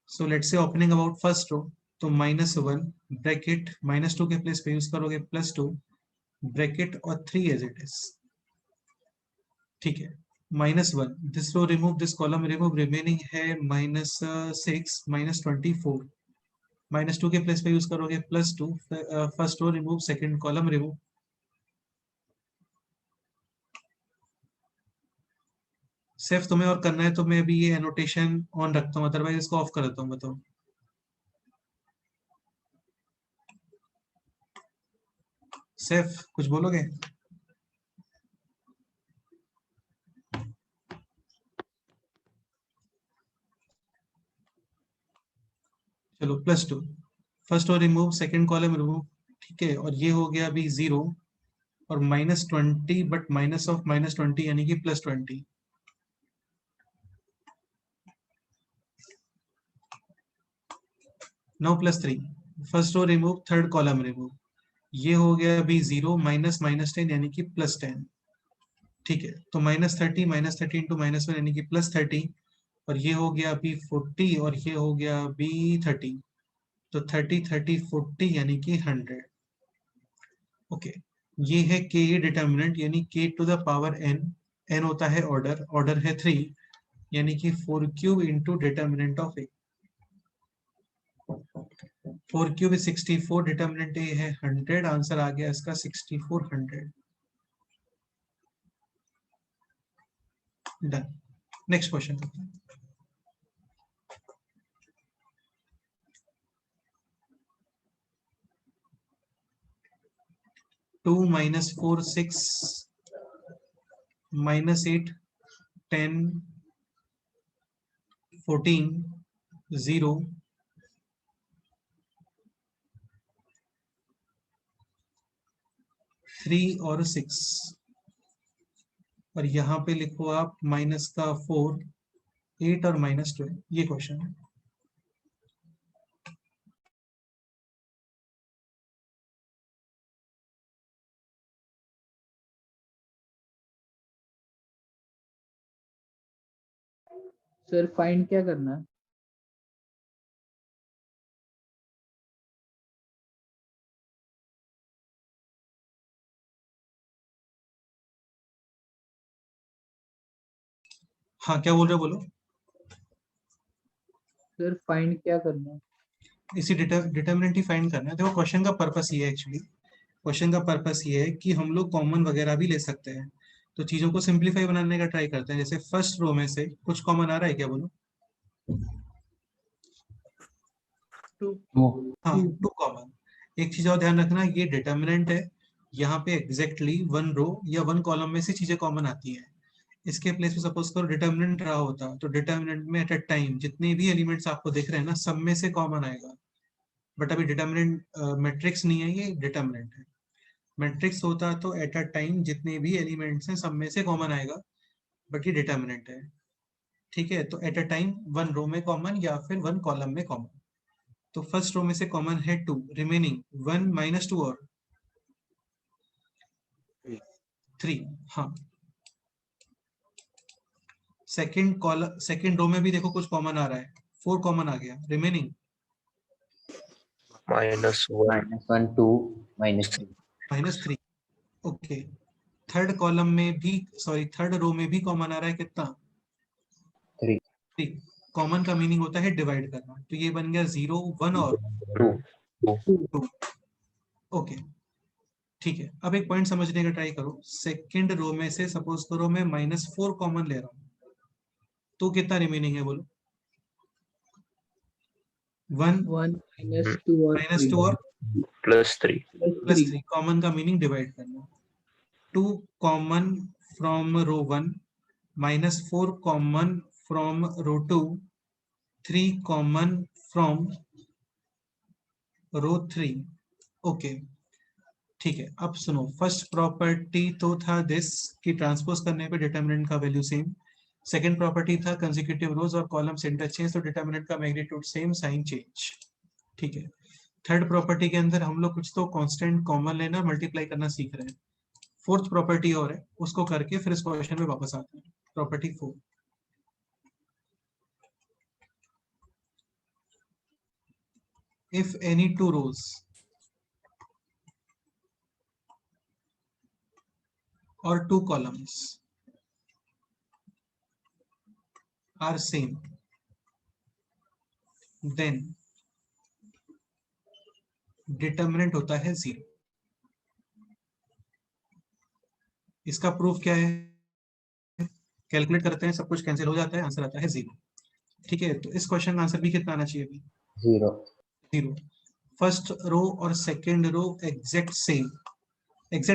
So let's say opening about first row, तो -1 ब्रैकेट -2 के प्लेस पे यूज करोगे +2 ब्रैकेट और 3 एज इट इज, ठीक है। -1 this row remove, this column remove, remaining है -6 -24, -2 के प्लेस पे यूज करोगे +2, first row remove, second column remove. सिर्फ तुम्हें और करना है तो मैं अभी ये एनोटेशन ऑन रखता हूँ, अदरवाइज इसको ऑफ कर देता हूँ, बताओ। सिर्फ कुछ बोलोगे? चलो +2 first row remove, second column remove, ठीक है। और ये हो गया अभी 0 और -20, बट माइनस ऑफ -20 यानी कि +20। Now +3 first row remove, third column remove, ये हो गया अभी 0 -10 यानी कि +10। ठीक है, तो -30 इंटू -1 यानी कि +30, और ये हो गया अभी 40 और ये हो गया अभी 30, तो 30 यानी कि 100। ओके, ये है के डिटर्मिनेंट यानी k to the power n, n होता है ऑर्डर है 3, यानी कि 4³ into determinant of a। 4³ 64, determinant a है 100, आंसर आ गया इसका 6400। डन। नेक्स्ट क्वेश्चन करते हैं। टू -4 6 -8 10 14 0 3 और 6, और यहाँ पे लिखो आप माइनस का 4 8 और -12, ये क्वेश्चन है। सर फाइंड क्या करना है? हाँ, क्या बोल रहे हो, बोलो। सर फाइंड क्या करना है? इसी डिटर्मिनेंट ही फाइंड करना है। देखो, क्वेश्चन का पर्पस ये है, एक्चुअली क्वेश्चन का पर्पस ये है कि हम लोग कॉमन वगैरह भी ले सकते हैं, तो चीजों को सिंप्लीफाई बनाने का ट्राई करते हैं। जैसे फर्स्ट रो में से कुछ कॉमन आ रहा है क्या, बोलो। हाँ, 2 कॉमन। एक चीज और ध्यान रखना, ये डिटर्मिनेंट है, यहाँ पे एग्जैक्टली 1 रो या 1 कॉलम में से चीजें कॉमन आती हैं। इसके प्लेस पे सपोज करो डिटर्मिनेंट रहा होता, तो डिटर्मिनेंट में एट अ टाइम जितने भी एलिमेंट्स आपको दिख रहे हैं ना, सब में से कॉमन आएगा। बट अभी डिटर्मिनेंट मैट्रिक्स नहीं है, ये डिटर्मिनेंट है। मैट्रिक्स होता तो एट अ टाइम जितने भी एलिमेंट्स हैं सब में से कॉमन आएगा, बट ये डिटर्मिनेंट है। ठीक है, तो एट अ टाइम 1 रो में कॉमन या फिर 1 कॉलम में कॉमन। तो फर्स्ट रो में से कॉमन है 2, रिमेनिंग 1 -2 और 3। हाँ, सेकंड रो में भी देखो कुछ कॉमन आ रहा है, 4 कॉमन आ गया, रिमेनिंग -1 -1 2 -3 -3। ओके, थर्ड कॉलम में भी, सॉरी थर्ड रो में भी कॉमन आ रहा है, कितना, 3 3। कॉमन का मीनिंग होता है डिवाइड करना, तो ये बन गया 0 1 और 2 2। ओके, ठीक है। अब एक पॉइंट समझने का ट्राई करो, सेकंड रो में से सपोज करो मैं -4 कॉमन ले रहा हूं, तो कितना रिमेनिंग है, बोलो। 1 1 -2 और -2 और +3 +3, कॉमन का मीनिंग डिवाइड करना। 2 common from row 1, -4 common from row 2, 3 common from row 3। Okay, ठीक है। अब सुनो, फर्स्ट प्रॉपर्टी तो था दिस कि ट्रांसपोज करने पे डिटर्मिनेंट का वैल्यू सेम। सेकंड प्रॉपर्टी था कंसेक्यूटिव रोज और कॉलम्स इंटरचेंज, तो डिटर्मिनेंट का मैग्नीट्यूड सेम, साइन चेंज। ठीक है। थर्ड प्रॉपर्टी के अंदर हम लोग कुछ तो कांस्टेंट कॉमन लेना, मल्टीप्लाई करना सीख रहे हैं। फोर्थ प्रॉपर्टी और है, उसको करके फिर इस क्वेश्चन में वापस आते हैं। Property 4, if any two rows or two columns are same, then determinant होता है 0। इसका प्रूफ क्या है, कैलकुलेट करते हैं, सब कुछ कैंसिल हो जाता है, आंसर आता है 0। ठीक है, तो इस क्वेश्चन का आंसर भी कितना आना चाहिए, अभी 0 0। फर्स्ट रो और सेकेंड रो एग्जैक्ट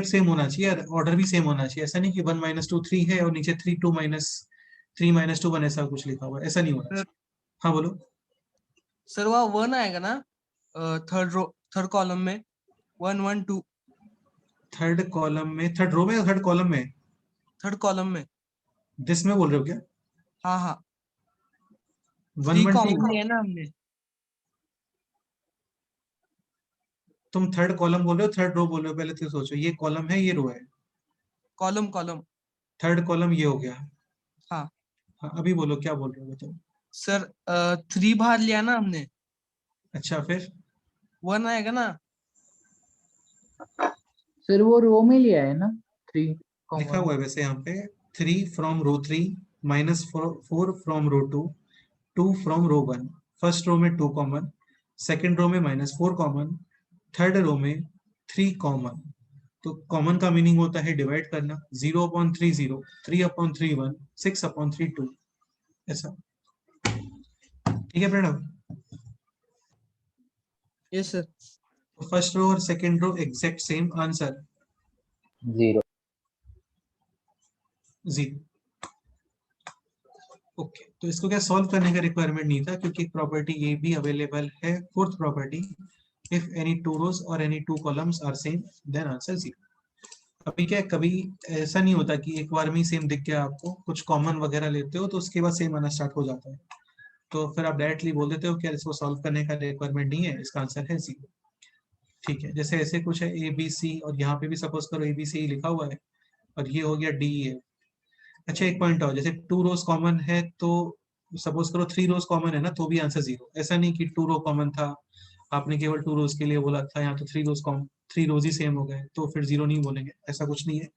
सेम होना चाहिए, ऑर्डर भी सेम होना चाहिए। ऐसा नहीं कि 1 -2 3 है और नीचे 3 2 -3 -2 1 ऐसा कुछ लिखा हुआ है, ऐसा नहीं होना चाहिए। हाँ, बोलो। सर वहाँ 1 आएगा ना थर्ड कॉलम में, 1 1 2 थर्ड कॉलम में, थर्ड रो में या थर्ड कॉलम में, थर्ड कॉलम में। दिस में बोल रहे हो क्या, हाँ हाँ, 1 3 1 2? कॉमन लिया ना हमने। तुम थर्ड कॉलम बोल रहे हो, थर्ड रो बोल रहे हो, पहले तो सोचो, ये कॉलम है, ये रो है। कॉलम कॉलम थर्ड कॉलम ये हो गया। हाँ। हाँ अभी बोलो क्या बोल रहे हो बताओ। सर 3 बाहर लिया ना हमने, अच्छा फिर 1 आएगा ना। सर वो रो में लिया है ना 3 लिखा हुआ है वैसे यहाँ पे 3 from row 3 minus 4 from row 2 2 from row 1। First row में 2 कॉमन, सेकेंड रो में -4 कॉमन, थर्ड रो में 3 कॉमन। तो कॉमन का मीनिंग होता है डिवाइड करना। 0/3 0, 3/3 1, 6/3 2, ऐसा। ठीक है प्रणव। Yes sir. तो फर्स्ट रो और second row exact same, answer 0. 0। Okay तो इसको क्या सॉल्व करने का रिक्वायरमेंट नहीं था, क्योंकि प्रॉपर्टी ये भी अवेलेबल है। Fourth property, if any two rows और any two columns are same then answer 0। अभी क्या कभी ऐसा नहीं होता कि एक बार में ही सेम दिख गया आपको, कुछ कॉमन वगैरह लेते हो तो उसके बाद सेम आना स्टार्ट हो जाता है, तो फिर आप डायरेक्टली बोल देते हो कि इसको सॉल्व करने का रिक्वायरमेंट नहीं है, इसका आंसर है 0। ठीक है, जैसे ऐसे कुछ है ए बी सी, और यहाँ पे भी सपोज करो ए बी सी लिखा हुआ है, और ये हो गया डी ए। अच्छा एक पॉइंट और, जैसे 2 रोज कॉमन है तो सपोज करो 3 रोज कॉमन है ना, तो भी आंसर 0। ऐसा नहीं कि 2 रो कॉमन था, आपने केवल 2 रोज के लिए बोला था, यहाँ तो 3 रोज कॉमन, 3 रोज ही सेम हो गए तो फिर 0 नहीं बोलेंगे, ऐसा कुछ नहीं है।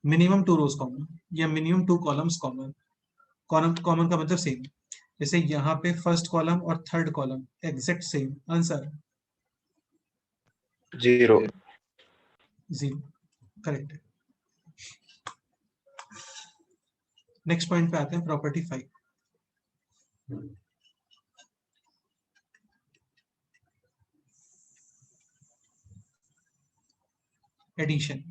मिनिमम 2 रोज कॉमन या minimum 2 columns common. Column common का मतलब सेम, जैसे यहाँ पे फर्स्ट कॉलम और third column exact same, answer 0. 0, correct है। नेक्स्ट पॉइंट पे आते हैं, प्रॉपर्टी 5। एडिशन।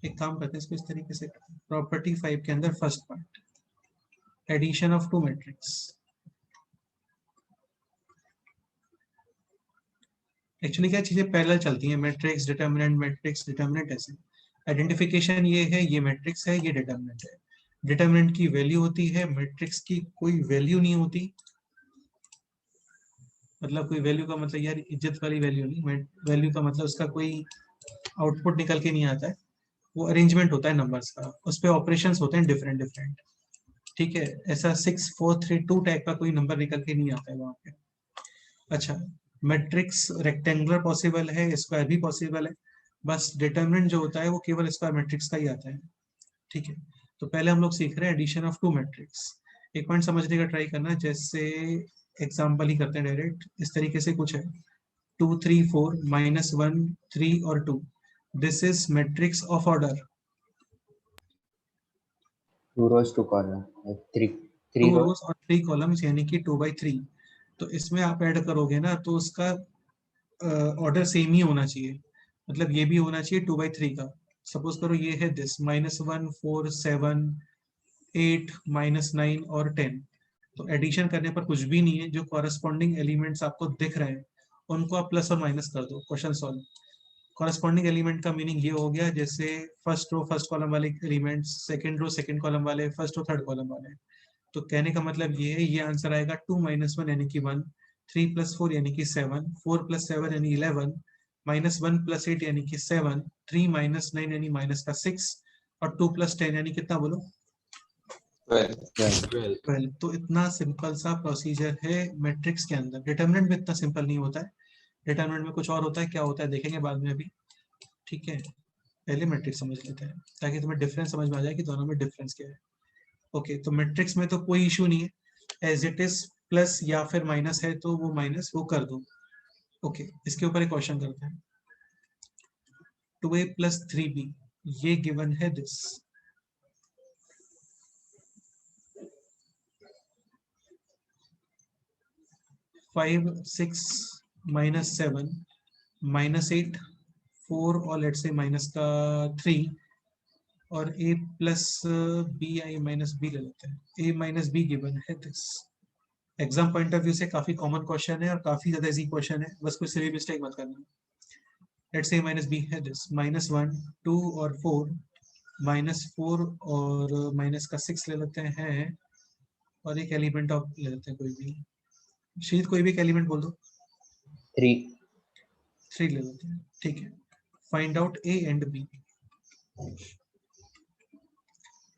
एक काम करते हैं इसको इस तरीके से, प्रॉपर्टी 5 के अंदर first point, addition of two matrix. Actually क्या चीजें पैरेलल चलती हैं, मैट्रिक्स डिटर्मिनेंट ऐसे। आइडेंटिफिकेशन ये है, ये मैट्रिक्स है, ये डिटर्मिनेंट है। डिटर्मिनेंट की वैल्यू होती है, मैट्रिक्स की कोई वैल्यू नहीं होती। मतलब कोई वैल्यू का मतलब यार इज्जत वाली वैल्यू नहीं, वैल्यू का मतलब उसका कोई आउटपुट निकल के नहीं आता है, वो अरेंजमेंट होता है नंबर्स का, उस पे ऑपरेशंस होते हैं डिफरेंट डिफरेंट। ठीक है, ऐसा 6 4 3 2 टाइप का कोई नंबर निकल के नहीं आता है वहां पे। अच्छा, मैट्रिक्स रेक्टेंगुलर पॉसिबल है, स्क्वायर भी पॉसिबल है, बस डिटरमिनेंट जो होता है वो केवल स्क्वायर मैट्रिक्स का ही आता है। ठीक है, तो पहले हम लोग सीख रहे हैं एडिशन ऑफ टू मैट्रिक्स। एक पॉइंट समझने का ट्राई करना, जैसे एग्जांपल ही करते हैं डायरेक्ट, इस तरीके से कुछ है 2 3 4 -1 3 और 2, this is matrix of order 2 rows, 2 columns. 3 2 rows. रोज और 3 कॉलम्स, यानी कि 2/3। तो इसमें आप ऐड करोगे ना तो उसका ऑर्डर सेम ही होना चाहिए, मतलब ये भी होना चाहिए 2/3 का। सपोज करो ये है दिस -1 4 7 8 -9 और 10। तो एडिशन करने पर कुछ भी नहीं है, जो कॉरेस्पॉन्डिंग एलिमेंट्स आपको दिख रहे हैं उनको आप प्लस और माइनस कर दो, क्वेश्चन सॉल्व। कॉरेस्पॉन्डिंग एलिमेंट का मीनिंग ये हो गया, जैसे फर्स्ट रो फर्स्ट कॉलम वाले elements, second row second column वाले, फर्स्ट रो थर्ड कॉलम वाले। तो कहने का मतलब ये है, ये आंसर आएगा 2 - 1 यानी कि 1, 3 + 4 यानी कि 7, 4 + 7 यानी 11, -1 + 8 यानी कि 7, 3 - 9 यानी माइनस का 6, और 2 + 10 यानी कितना बोलो 12। तो इतना सिंपल सा प्रोसीजर है मैट्रिक्स के अंदर। डिटरमिनेंट में इतना सिंपल नहीं होता है, डिटरमिनेंट में कुछ और होता है, क्या होता है देखेंगे बाद में अभी। ठीक है, पहले मैट्रिक्स समझ लेते हैं ताकि तुम्हें डिफरेंस समझ में आ जाए कि दोनों में डिफरेंस क्या है। ओके, तो मैट्रिक्स में तो कोई इशू नहीं है, एज इट इज प्लस या फिर माइनस है तो वो माइनस वो कर दो। ओके, इसके ऊपर एक क्वेश्चन करते हैं, 2a + 3b, ये गिवन है दिस। फाइव 6 -7 -8 4 और लेट्स से माइनस का 3, और a + b, i - b ले लेते हैं, a - b गिवन है this. Exam point of view से काफी कॉमन क्वेश्चन है और काफी ज्यादा इजी क्वेश्चन है, बस कोई सिली मिस्टेक मत करना। लेट्स से -b है दिस, -1 2 और 4, -4 और माइनस का 6 ले लेते हैं, और एक एलिमेंट ऑफ ले लेते हैं कोई भी, शीत कोई भी एक एलिमेंट बोल दो, 3. 3 ले लेते हैं। ठीक है, find out a and b.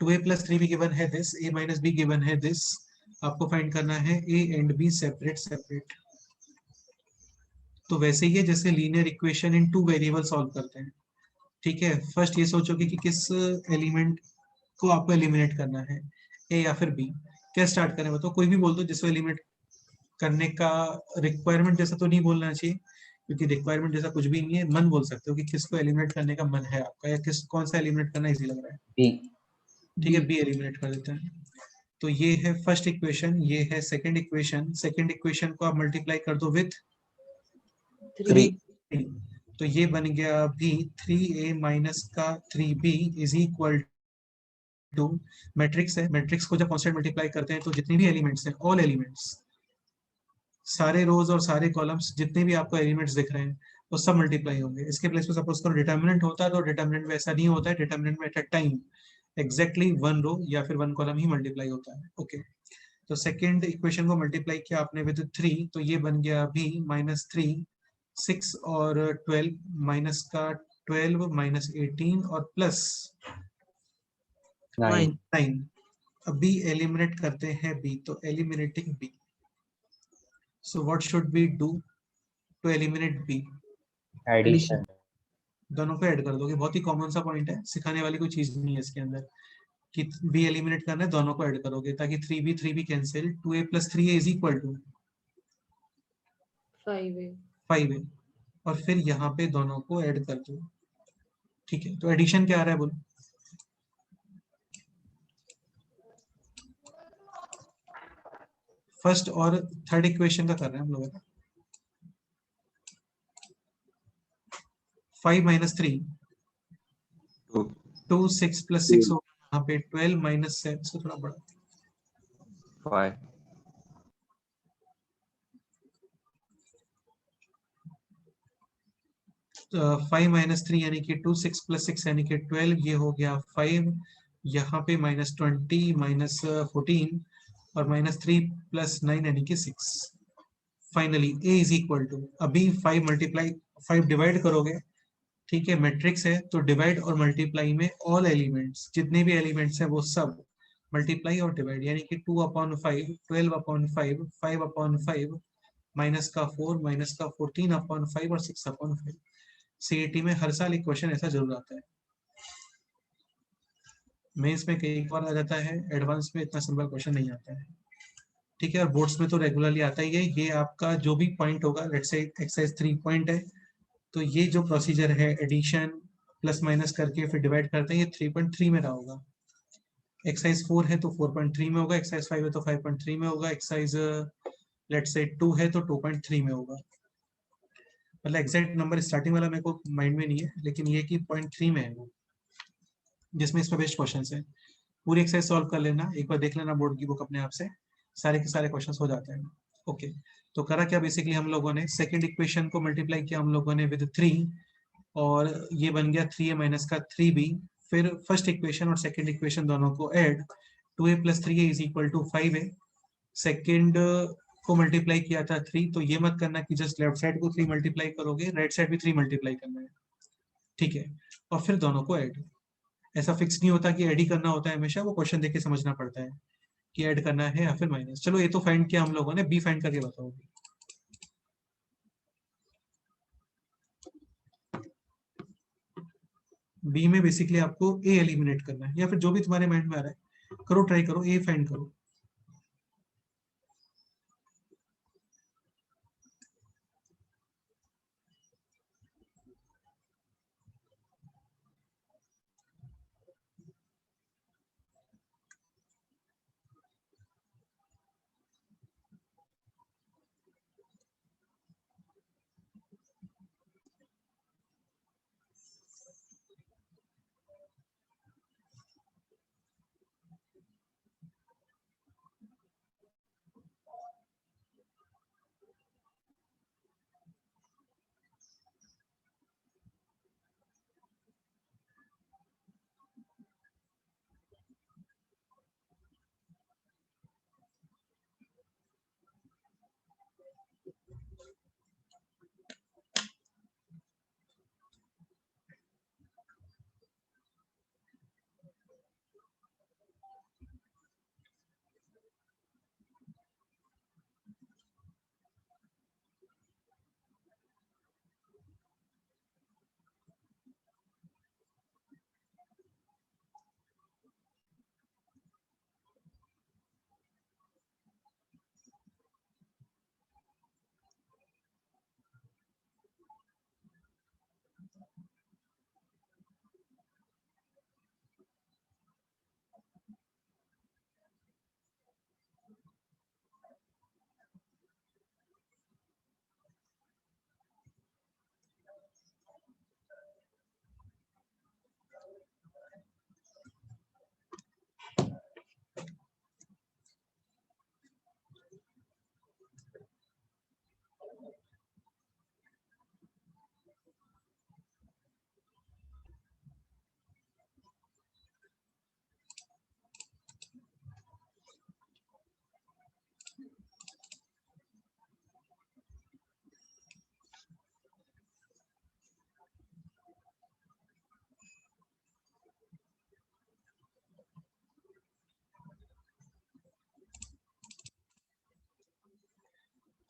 2a plus 3b given है this, a minus b given है this. आपको फाइंड करना है a and b separate separate. तो वैसे ही है जैसे linear equation in two variable solve करते हैं. ठीक है, फर्स्ट ये सोचोगे कि किस एलिमेंट को आपको एलिमिनेट करना है, ए या फिर बी. क्या स्टार्ट करें बताओ, कोई भी बोल दो जिसको एलिमिनेट करने का रिक्वायरमेंट जैसा तो नहीं बोलना चाहिए, क्योंकि रिक्वायरमेंट जैसा कुछ भी नहीं है. मन बोल सकते हो कि किसको एलिमिनेट करने का मन है आपका, या किस कौन सा एलिमिनेट करना इजी लग रहा है. B. ठीक है, बी एलिमिनेट कर देते हैं. तो ये है फर्स्ट इक्वेशन, ये है सेकंड इक्वेशन. सेकंड इक्वेशन को आप मल्टीप्लाई कर दो विथ 3. तो ये बन गया भी 3a माइनस का 3b is equal to, matrix है, मैट्रिक्स को जब कांस्टेंट मल्टीप्लाई करते हैं तो जितने भी एलिमेंट्स हैं, ऑल एलिमेंट्स, सारे रोज और सारे कॉलम्स, जितने भी आपको एलिमेंट्स दिख रहे हैं वो सब मल्टीप्लाई होंगे. इसके प्लेस पे सपोज करो डिटर्मिनेंट होता है, तो डिटर्मिनेंट में ऐसा नहीं होता है. डिटर्मिनेंट में at a time exactly one row या फिर वन कॉलम ही मल्टीप्लाई होता है. ओके, तो सेकेंड इक्वेशन को मल्टीप्लाई किया आपने विद 3, तो ये बन गया भी माइनस 3, 6 और 12 माइनस का 12 माइनस 18 और प्लस 9. 9. अभी एलिमिनेट करते हैं b, तो eliminating b. So what should we do to eliminate b? Addition. दोनों को ऐड कर दोगे. बहुत ही कॉमन सा पॉइंट है, सिखाने वाली कोई चीज नहीं है इसके अंदर कि b एलिमिनेट करना है, दोनों को ऐड करोगे ताकि 3b cancel, 2a plus 3a is equal to 5a, और फिर यहाँ पे दोनों को ऐड कर दो. ठीक है, तो एडिशन क्या आ रहा है बोलो. फर्स्ट और थर्ड इक्वेशन का कर रहे हैं हम लोग. 5 माइनस 3 2. 2, 6 प्लस 6 हो यहाँ पे 12 माइनस 7, इसको थोड़ा बड़ा 5. 5 माइनस 3 यानी कि 2, 6 प्लस 6 यानी कि 12, ये हो गया 5. यहाँ पे माइनस 20 माइनस 14 और माइनस 3 प्लस 9 यानी कि 6. Finally a is equal to, अभी 5 मल्टीप्लाई 5 डिवाइड करोगे. ठीक है, मैट्रिक्स है तो डिवाइड और मल्टीप्लाई में ऑल एलिमेंट्स, जितने भी एलिमेंट्स हैं वो सब मल्टीप्लाई और डिवाइड, यानी कि 2/5, 12/5, 5/5, माइनस का 4, माइनस का 14/5 और 6/5. सीईटी में हर साल एक क्वेश्चन ऐसा जरूर आता है. मेंस में कई बार आ जाता है, एडवांस में इतना सिंपल क्वेश्चन नहीं आता है. ठीक है, और बोर्ड्स में तो रेगुलरली आता ही है. ये आपका जो भी पॉइंट होगा, लेट्स से एक्सरसाइज 3 पॉइंट है, तो ये जो प्रोसीजर है एडिशन प्लस माइनस करके फिर डिवाइड करते हैं, ये 3.3 में रहा होगा. एक्सरसाइज 4 है तो 4.3 में होगा, एक्सरसाइज 5 है तो 5.3 में होगा, एक्सरसाइज लेट्स से 2 है तो 2.3 में होगा. मतलब एग्जैक्ट नंबर स्टार्टिंग वाला मेरे को माइंड में नहीं है, लेकिन ये कि 0.3 में है वो, जिसमें इसमें बेस्ट क्वेश्चन है. पूरी एक्सरसाइज सॉल्व कर लेना, एक बार देख लेना बोर्ड की बुक अपने आप से, सारे के सारे क्वेश्चंस हो जाते हैं. ओके, तो करा क्या बेसिकली हम लोगों ने, सेकंड इक्वेशन को मल्टीप्लाई किया हम लोगों ने विद 3, और ये बन गया 3a माइनस का 3b. फिर फर्स्ट इक्वेशन और सेकंड इक्वेशन दोनों को add, 2a plus 3a is equal to 5a. सेकंड को मल्टीप्लाई किया था 3, तो ये मत करना कि जस्ट लेफ्ट साइड को 3 मल्टीप्लाई करोगे, राइट साइड भी 3 मल्टीप्लाई करना है. ठीक है, और फिर दोनों को ऐड. ऐसा फिक्स नहीं होता कि ऐड ही करना होता है हमेशा, वो क्वेश्चन देख के समझना पड़ता है कि ऐड करना है या फिर माइनस. चलो ये तो फाइंड किया हम लोगों ने, बी फाइंड करके बताओगे. बी में बेसिकली आपको ए एलिमिनेट करना है, या फिर जो भी तुम्हारे माइंड में आ रहा है करो, ट्राई करो, ए फाइंड करो.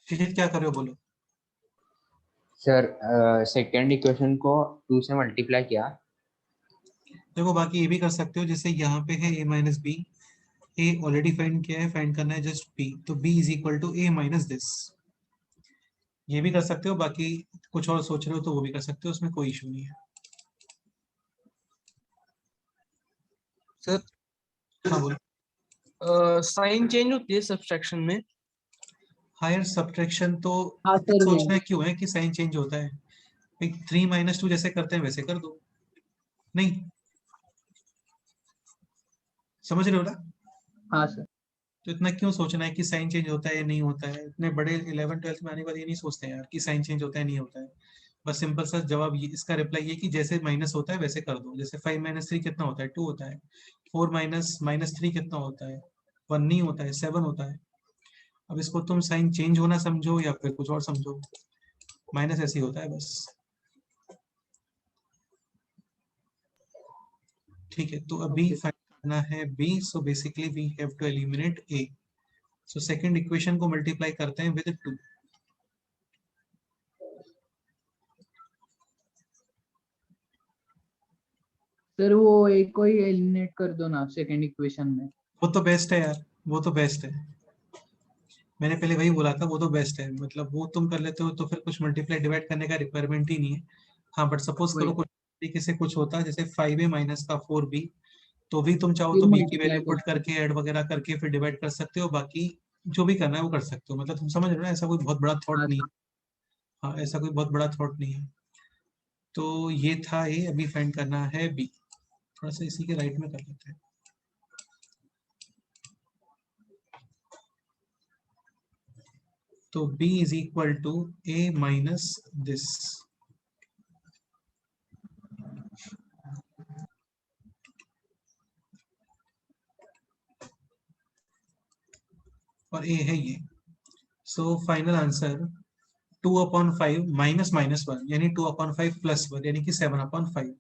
शिशित क्या कर रहे हो बोलो। सर सेकेंड इक्वेशन को 2 से मल्टीप्लाई किया। देखो बाकी ये भी कर सकते हो, जैसे यहाँ पे है a minus b, a already find किया है, फाइंड करना है जस्ट b, तो b is equal to a minus this. ये भी कर सकते हो, बाकी कुछ और सोच रहे हो तो वो भी कर सकते हो, उसमें कोई इशू नहीं है। सर हाँ बोलो। साइन चेंज होती है सब्सट्रैक्शन में। हायर सब्ट्रैक्शन तो हाँ सर, सोचना क्यों है कि साइन चेंज होता है, 3 माइनस 2 जैसे करते हैं वैसे कर दो। नहीं समझ रहे हो ना? हाँ सर। तो इतना क्यों सोचना है कि साइन चेंज होता है या नहीं होता है? इतने बड़े 11 12 में आने वाले ये नहीं सोचते हैं यार कि साइन चेंज होता है नहीं होता है। बस सिंपल सा जवाब ये, इसका रिप्लाई ये कि जैसे माइनस होता है वैसे कर दो। जैसे 5 माइनस 3 कितना होता है? 2 होता है। 4 माइनस माइनस 3 कितना होता है? 1 नहीं होता है, 7 होता है। अब इसको तुम साइन चेंज होना समझो या फिर कुछ और समझो, माइनस ऐसे ही होता है बस। ठीक है, तो अभी Okay. फाइंड करना है b, so basically we have to eliminate a। So second equation को मल्टीप्लाई करते हैं विद 2। सर वो एक को ही एलिमिनेट कर दो ना सेकंड इक्वेशन में। वो तो बेस्ट है यार, वो तो बेस्ट है। मैंने पहले वही बोला था, वो तो बेस्ट है। मतलब वो तुम कर लेते हो तो फिर कुछ मल्टीप्लाई डिवाइड करने का रिक्वायरमेंट ही नहीं है। हाँ बट सपोज वही करो कुछ तरीके से कुछ होता जैसे 5a माइनस का 4b, तो भी तुम चाहो फिर तो b की मल्टीप्लाई वैल्यू कर पुट करके ऐड वगैरह करके फिर डिवाइड कर सकते हो। बाकी जो भी करना है वो कर सकते हो। मतलब तुम समझ रहे हो ना, ऐसा कोई बहुत बड़ा थॉट हाँ नहीं सर। है। हाँ ऐसा कोई बहुत बड़ा थॉट नहीं है। तो ये था ए, अभी फाइंड करना है बी। थोड़ा सा इसी के राइट में कर लेते हैं। तो b is equal to a minus this. और a है ये। So final answer 2/5 minus minus 1 यानी 2/5 प्लस 1 यानी कि 7/5।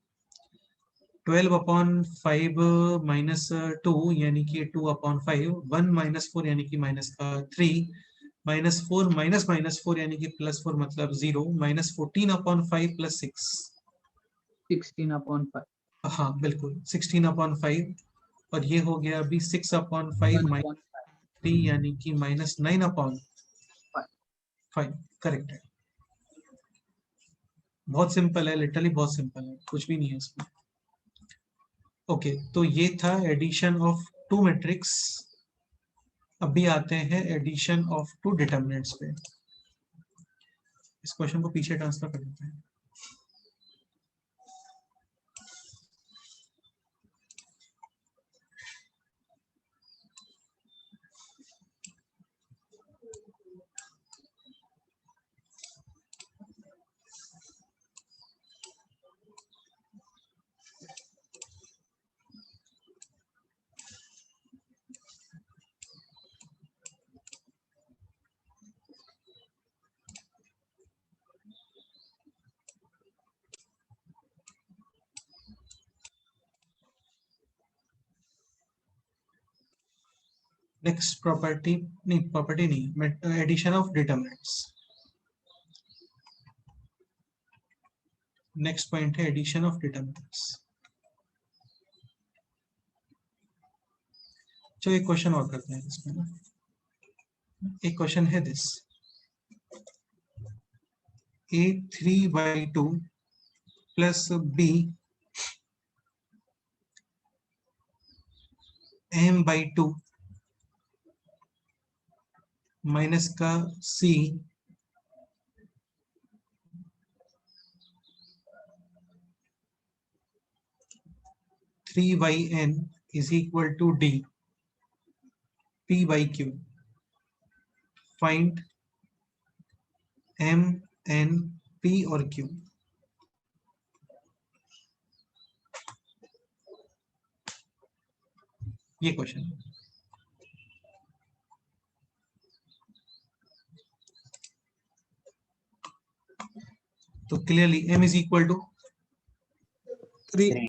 12/5 माइनस 2 यानी कि 2/5। 1 माइनस 4 यानी कि माइनस का 3। माइनस 4 माइनस माइनस 4 यानी कि प्लस 4 मतलब 0। Minus 14/5 plus 6। 16/5। हाँ बिल्कुल 16/5। और ये हो गया अभी 6/5 माइनस 3 यानी कि माइनस 9/5। करेक्ट है। बहुत सिंपल है, लिटरली बहुत सिंपल है, कुछ भी नहीं है इसमें। ओके तो ये था एडिशन ऑफ टू मैट्रिक्स। अभी आते हैं एडिशन ऑफ टू डिटरमिनेंट्स पे। इस क्वेश्चन को पीछे ट्रांसफर कर देते हैं। नेक्स्ट प्रॉपर्टी नहीं, addition of determinants. Next point है एडिशन ऑफ डिटरमिनेंट्स। चलो एक क्वेश्चन और करते हैं इसमें ना। एक क्वेश्चन है this, a 3/2 plus b m/2 minus का c 3/n is equal to d p/q। Find m n p और q। ये क्वेश्चन है। तो clearly m is equal to 3।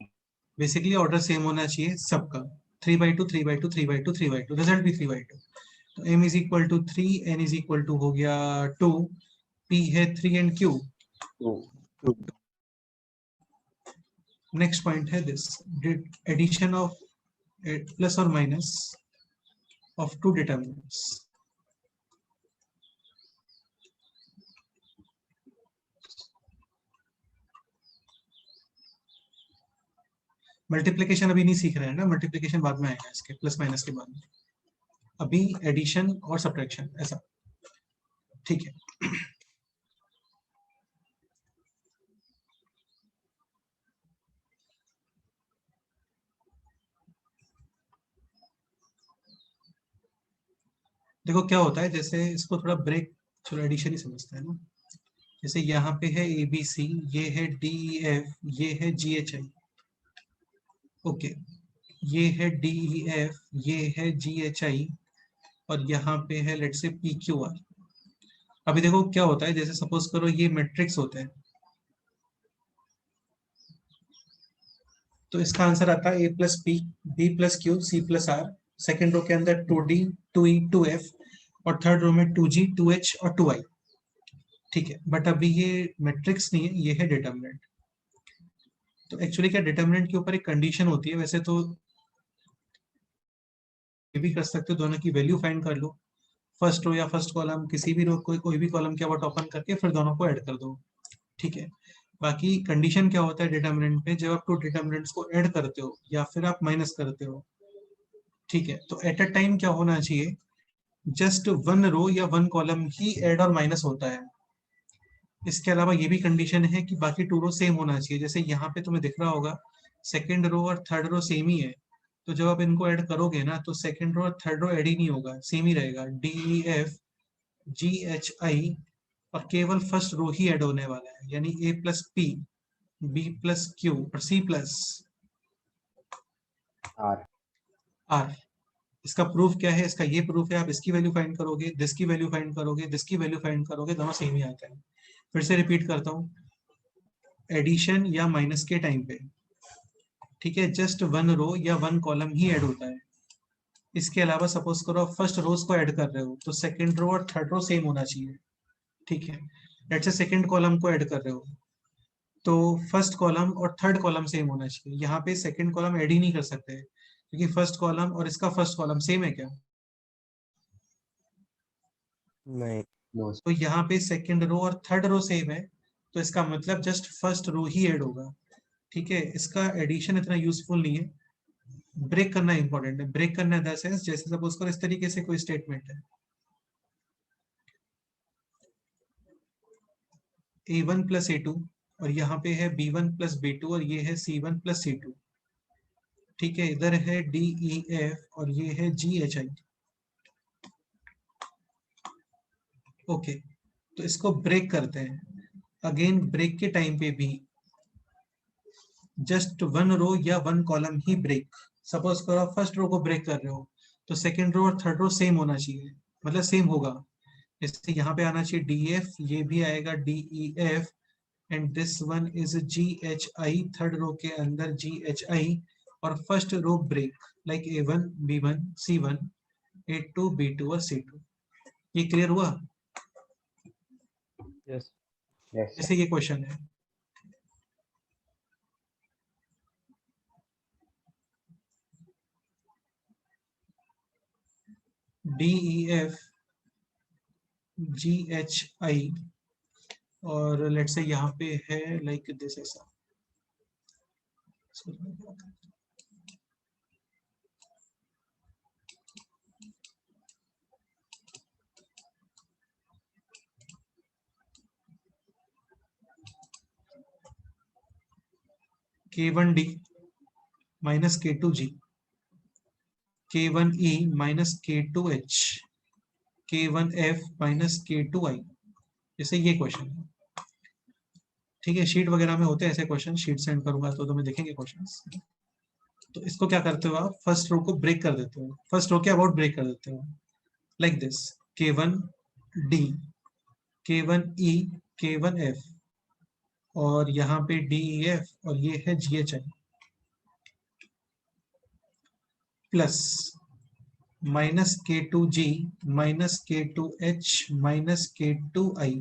Basically order same होना चाहिए सबका, 3/2 3/2 3/2 3/2, रिजल्ट भी 3/2। तो m is equal to 3, n is equal to हो गया 2, p है 3 एंड q। 2 नेक्स्ट पॉइंट है दिस, एडिशन ऑफ प्लस और minus of two determinants. Multiplication अभी नहीं सीख रहे हैं ना, मल्टीप्लिकेशन बाद में आएगा इसके, प्लस माइनस के बाद में। अभी एडिशन और सब्ट्रैक्शन ऐसा, ठीक है। देखो क्या होता है, जैसे इसको थोड़ा ब्रेक, चलो एडिशन ही समझते हैं ना। जैसे यहाँ पे है ABC, ये है DEF, ये है GHI, ओके, ये है DEF, ये है GHI, और यहाँ पे है लेट्स से PQR। अभी देखो क्या होता है, जैसे सपोज करो ये मैट्रिक्स होते हैं, तो इसका आंसर आता है A plus P, B plus Q, C plus R। Second row के अंदर 2D, 2E, 2F, और थर्ड रो में 2G, 2H और 2I, ठीक है। बट अभी ये मैट्रिक्स नहीं है, ये है डिटर्मिनेंट। तो एक्चुअली क्या, डिटर्मिनेंट के ऊपर एक कंडीशन होती है, वैसे तो ये भी कर सकते हो, दोनों की वैल्यू फाइंड कर लो, फर्स्ट रो या फर्स्ट कॉलम, किसी भी रो, कोई भी कॉलम क्या ओपन करके फिर दोनों को ऐड कर दो, ठीक है। बाकी कंडीशन क्या होता है डिटर्मिनेंट पे, जब आप टू डिटर्मिनेंट्स को ऐड करते हो या फिर आप माइनस करते हो, ठीक है, तो एट अ टाइम क्या होना चाहिए, जस्ट वन रो या वन कॉलम ही ऐड और माइनस होता है। इसके अलावा ये भी कंडीशन है कि बाकी टू रो सेम होना चाहिए। जैसे यहाँ पे तुम्हें दिख रहा होगा सेकेंड रो और थर्ड रो सेम ही है, तो जब आप इनको ऐड करोगे ना, तो सेकेंड रो और थर्ड रो ऐड ही नहीं होगा, सेम ही रहेगा, DEF, GHI, और केवल फर्स्ट रो ही ऐड होने वाला है, यानी A plus P, B plus Q और C प्लस R। इसका प्रूफ क्या है, इसका ये प्रूफ है, आप इसकी वैल्यू फाइंड करोगे, दिस की वैल्यू फाइंड करोगे, दिस की वैल्यू फाइंड करोगे, दोनों सेम ही आता है। फिर से रिपीट करता हूँ, एडिशन या माइनस के टाइम पे, ठीक है, जस्ट वन रो या वन कॉलम ही ऐड होता है। इसके अलावा सपोज करो फर्स्ट रोज को ऐड कर रहे हो, तो सेकंड रो और थर्ड रो सेम होना चाहिए, ठीक है। लेट्स से सेकंड कॉलम को ऐड कर रहे हो, तो फर्स्ट कॉलम और थर्ड कॉलम सेम होना चाहिए। यहाँ पे सेकंड कॉलम ऐड ही नहीं कर सकते, क्योंकि फर्स्ट कॉलम और इसका फर्स्ट कॉलम सेम है क्या? नहीं। नो तो यहाँ पे सेकंड रो और थर्ड रो सेम है, तो इसका मतलब जस्ट फर्स्ट रो ही ऐड होगा, ठीक है। इसका एडिशन इतना यूजफुल नहीं है, ब्रेक करना इंपॉर्टेंट है। ब्रेक करना इन द सेंस, जैसे सपोज करो इस तरीके से कोई स्टेटमेंट है, A1 प्लस A2, और यहाँ पे है B1 प्लस B2, और ये है C1 प्लस C2, ठीक है। इधर है DEF और ये है GHI, ओके। तो इसको ब्रेक करते हैं। अगेन ब्रेक के टाइम पे भी जस्ट वन रो या वन कॉलम ही ब्रेक। सपोज करो आप फर्स्ट रो को ब्रेक कर रहे हो, तो सेकंड रो और थर्ड रो सेम होना चाहिए, मतलब सेम होगा। जैसे यहाँ पे आना चाहिए DF, ये भी आएगा DEF, and this one is GHI, third row के अंदर GHI, और first row break like A1, B1, C1, A2, B2 और C2। ये क्लियर हुआ? यस। यस जैसे ये क्वेश्चन है, DEF, GHI, और लेट्स से यहाँ पे है लाइक दिस ऐसा, K1D minus K2G, K1E minus K2H, K1F minus K2I। जैसे ये क्वेश्चन है, ठीक है। शीट वगैरह में होते हैं ऐसे क्वेश्चन, शीट सेंड करूंगा तो तुम्हें दिखेंगे क्वेश्चंस। तो इसको क्या करते हो आप, फर्स्ट रो को ब्रेक कर देते हो, फर्स्ट रो के अबाउट ब्रेक कर देते हो, like this, K1D, K1E, K1F, और यहाँ पे DEF, और ये है GHI, plus -k2g -k2h -k2i,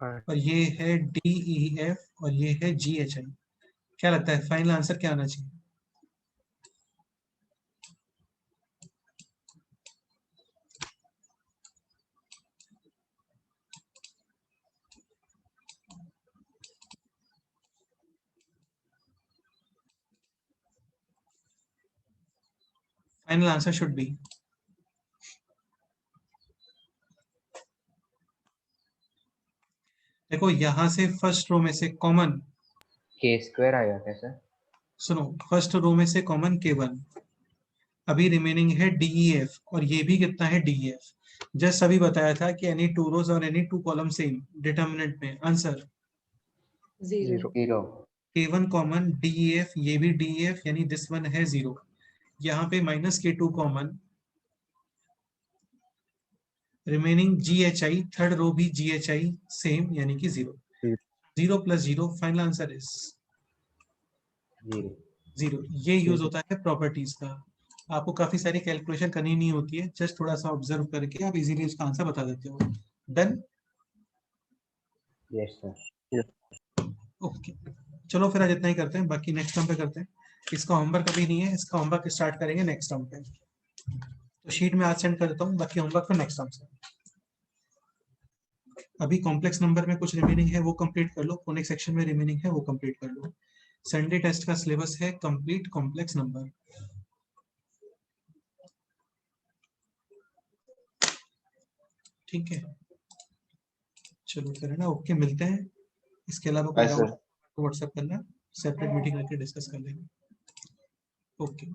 और ये है DEF और ये है GHI। क्या लगता है फाइनल आंसर क्या आना चाहिए? फाइनल आंसर शुड बी, देखो यहां से फर्स्ट रो में से कॉमन, के स्क्वायर आएगा क्या सर? सुनो, फर्स्ट रो में से कॉमन k1, अभी रिमेनिंग है DEF, और ये भी कितना है DEF। जस्ट अभी बताया था कि एनी टू रोज और any two column same determinant में आंसर 0 k1 कॉमन DEF, ये भी DEF यानी दिस वन है 0। यहाँ पे -k2 common, remaining GHI, third row भी GHI सेम यानी कि 0। 0 + 0, फाइनल आंसर इज 0। ये यूज होता है प्रॉपर्टीज का। आपको काफी सारी कैलकुलेशन करनी नहीं होती है, जस्ट थोड़ा सा ऑब्जर्व करके आप इजीली इसका आंसर बता देते हो। डन? Yes sir. ओके, चलो फिर आज इतना ही करते हैं, बाकी नेक्स्ट टर्म पे करते हैं। इसका होमवर्क अभी नहीं है, इसका होमवर्क स्टार्ट करेंगे नेक्स्ट टर्म पे। तो शीट में आज सेंड कर देता हूँ, बाकी होमवर्क फिर नेक्स्ट टर्म से। अभी कॉम्प्लेक्स नंबर में कुछ रिमेनिंग है वो कंप्लीट कर लो, कोनिक सेक्शन में रिमेनिंग है वो कंप्लीट कर लो। संडे टेस्ट का सिलेबस है कंप्लीट कॉम्प्लेक्स नंबर। ठीक है, चलो फिर है ना, ओके, मिलते हैं। इसके अलावा कोई डाउट व्हाट्सएप करना, सेपरेट मीटिंग करके डिस्कस कर लेंगे। ओके।